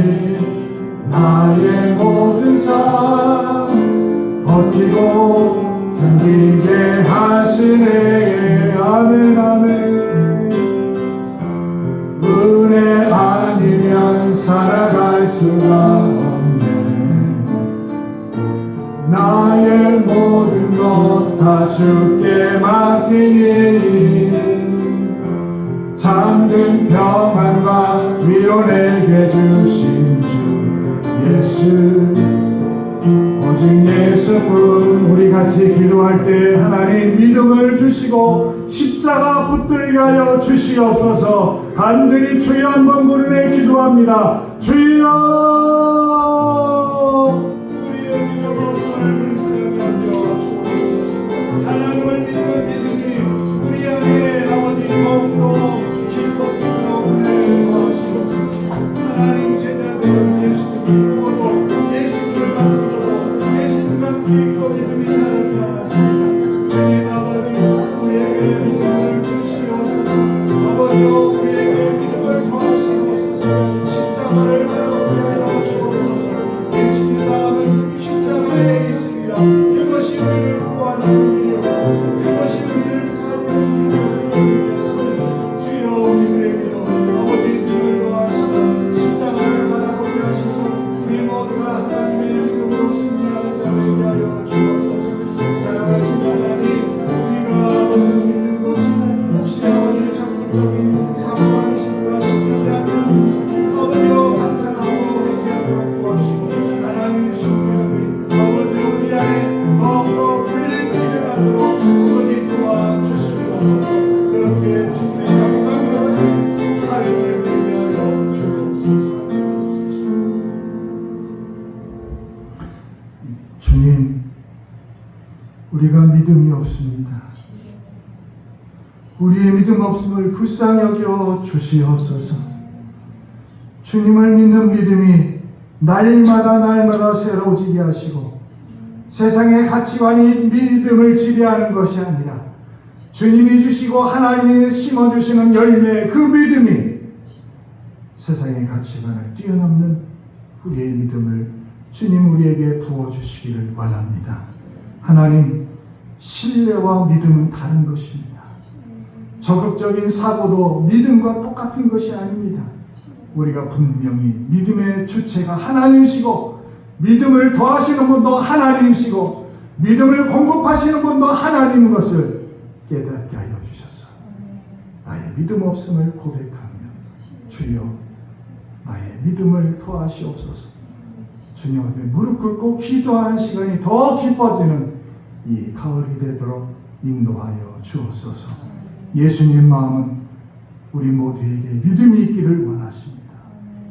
나의 모든 삶 버티고 견디게 하시네. 아멘 아멘. 은혜 아니면 살아갈 수가 없네. 나의 모든 것 다 주께 맡기니 잠든 평안과 위로 내게 주신 주 예수 오직 예수뿐. 우리 같이 기도할 때 하나님 믿음을 주시고 십자가 붙들게 하여 주시옵소서. 간절히 주여 한번 부르네 기도합니다. 주여 우리의 믿음으로 손을 들세우며 주옵소서. 하나님을 믿는 믿음이 우리 안에 아버지 더욱더 깊어지도록 은혜를 더하시옵소서. 하나님 제자들은 예수님을 믿고도 예수님을 맡기고도 예수님만 믿고 믿음이 자라지 않았습니다. 주님 아버지 우리에게 믿음을 주시옵소서. 아버지여 우리에게 믿음을 더하시옵소서. 십자가를 하여 주옵소서. 예수님 마음은 십자가에 있습니다. 그것이 우리를 구원하는 길이요 그것이 우리를 살리는 길이요. 주여 우리의 믿음 아버지 믿음을 더하시고 십자가를 바라보게 하셔서 우리 모두가 하나님의 믿음으로 승리하는 자를 위하여 주옵소서. 사랑하신 하나님 우리가 아버지 믿는 것이 혹시 아버지 적극적인 사고방식과 시키지 않는 아버지여 반성하고 회개하도록 도와주시고 하나님 주시옵소서. 아버지 우리 안에 더욱더 불린 길을 하도록 아버지 도와주시옵소서. 그렇게 주님의 영광으로 사역을 대하여 주옵소서. 주님 우리가 믿음이 없습니다. 우리의 믿음 없음을 불쌍히 여겨 주시옵소서. 주님을 믿는 믿음이 날마다 새로워지게 하시고 세상의 가치관이 믿음을 지배하는 것이 아니라 주님이 주시고 하나님이 심어주시는 열매의 그 믿음이 세상의 가치관을 뛰어넘는 우리의 믿음을 주님 우리에게 부어주시기를 원합니다. 하나님 신뢰와 믿음은 다른 것입니다. 적극적인 사고도 믿음과 똑같은 것이 아닙니다. 우리가 분명히 믿음의 주체가 하나님이시고 믿음을 더하시는 분도 하나님이시고 믿음을 공급하시는 분도 하나님인 것을 깨닫게 하여 주셔서 나의 믿음 없음을 고백하며 주여 나의 믿음을 더하시옵소서. 주님 앞에 무릎 꿇고 기도하는 시간이 더 깊어지는 이 가을이 되도록 인도하여 주옵소서. 예수님 마음은 우리 모두에게 믿음이 있기를 원하십니다.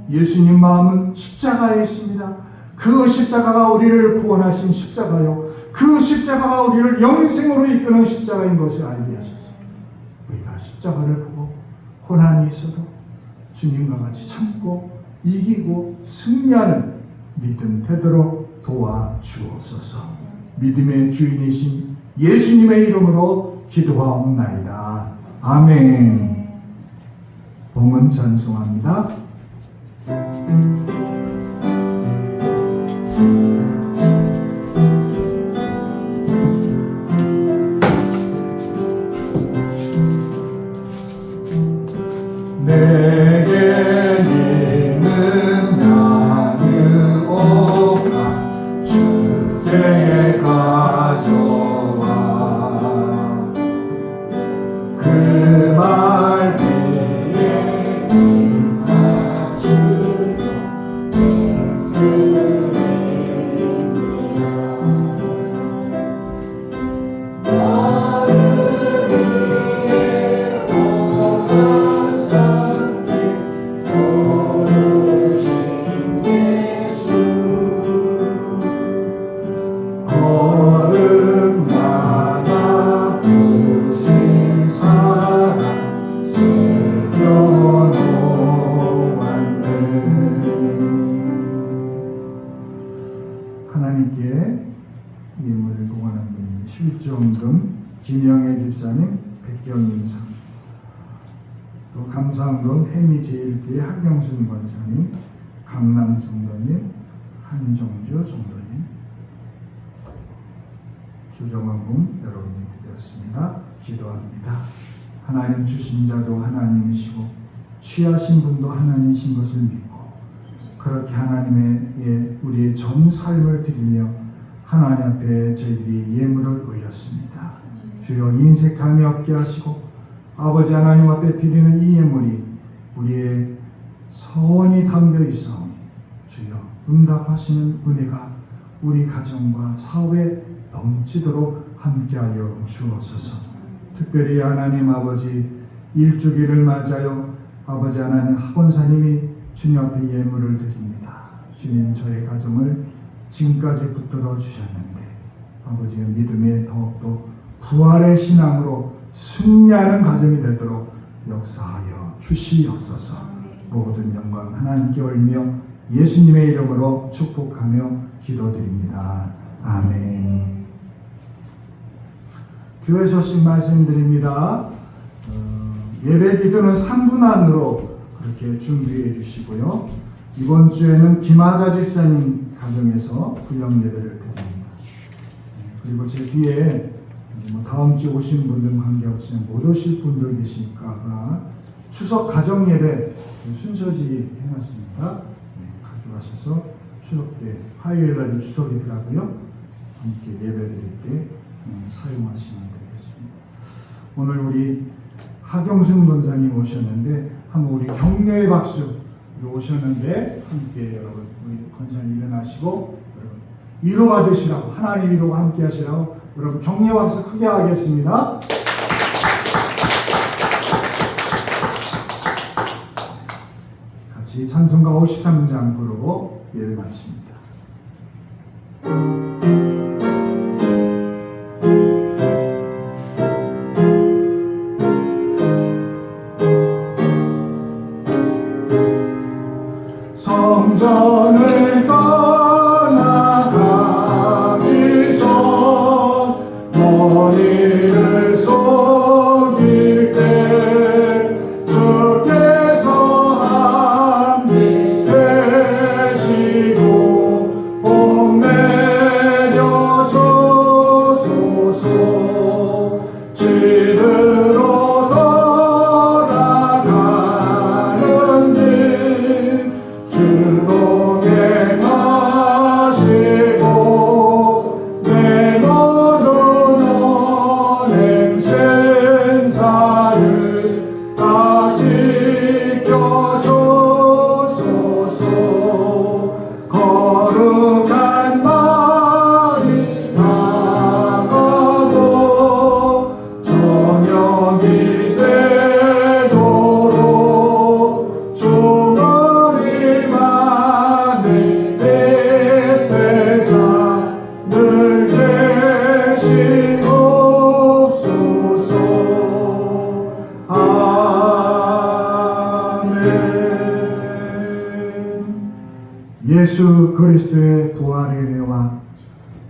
예수님 마음은 십자가에 있습니다. 그 십자가가 우리를 구원하신 십자가요, 그 십자가가 우리를 영생으로 이끄는 십자가인 것을 알게 하셔서 우리가 십자가를 보고 고난이 있어도 주님과 같이 참고 이기고 승리하는 믿음 되도록 도와주옵소서. 믿음의 주인이신 예수님의 이름으로 기도하옵나이다. 아멘. 봉헌 찬송합니다. 내 하나님께 예물을 봉헌한 분입니다. 실종금 김영애 집사님, 백경임 상, 또 감사원금 해미제일교회 하경순 권사님, 강남 성도님, 한정주 성도님, 주정원금 여러분이 되었습니다. 기도합니다. 하나님 주신 자도 하나님이시고 취하신 분도 하나님이신 것을 믿고 그렇게 하나님의 우리의 전 삶을 드리며 하나님 앞에 저희들이 예물을 올렸습니다. 주여 인색함이 없게 하시고 아버지 하나님 앞에 드리는 이 예물이 우리의 서원이 담겨 있사오니 주여 응답하시는 은혜가 우리 가정과 사업에 넘치도록 함께하여 주옵소서. 특별히 하나님 아버지 일주기를 맞아요. 아버지 하나님 학원사님이 주님 앞에 예물을 드립니다. 주님 저의 가정을 지금까지 붙들어 주셨는데 아버지의 믿음에 더욱더 부활의 신앙으로 승리하는 가정이 되도록 역사하여 주시옵소서. 모든 영광 하나님께 올리며 예수님의 이름으로 축복하며 기도드립니다. 아멘. 교회 소식 말씀드립니다. 예배 기도는 3분 안으로 그렇게 준비해 주시고요. 이번 주에는 김하자 집사님 가정에서 구역 예배를 드립니다. 그리고 제 뒤에 다음 주 오신 분들은 관계없이 못 오실 분들 계실까봐 추석 가정 예배 순서지 해놨습니다. 가져가셔서 추석 때 화요일 날이 추석이더라고요. 함께 예배 드릴 때 사용하시면 되겠습니다. 오늘 우리 하경순 권사님 오셨는데 한번 우리 격려의 박수 오셨는데 함께 여러분 우리 권사님 일어나시고 여러분 위로 받으시라고 하나님 위로가 함께 하시라고 여러분 격려 박수 크게 하겠습니다. 같이 찬송가 53장 부르고 예배 마칩니다. 성전을 떠나가기 전 머리를 속일 때 주께서 함께 계시고 복 내려 주소서. 집으로 돌아가는 길 주동에 마시고 내 모든 언행 생사를 다 지켜주소서. 거룩한 날이 다가고 저녁이 되도록 주머니만을 빼빼사 늘 계시옵소서. 아멘. 예수 그리스도의 부활의 은혜와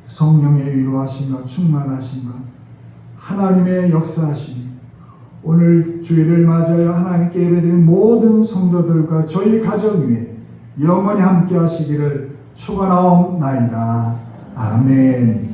성령의 위로하심과 충만하심과 하나님의 역사하심이 오늘 주일을 맞아요 하나님께 예배드린 모든 성도들과 저희 가정 위에 영원히 함께 하시기를 축원하옵나이다. 아멘.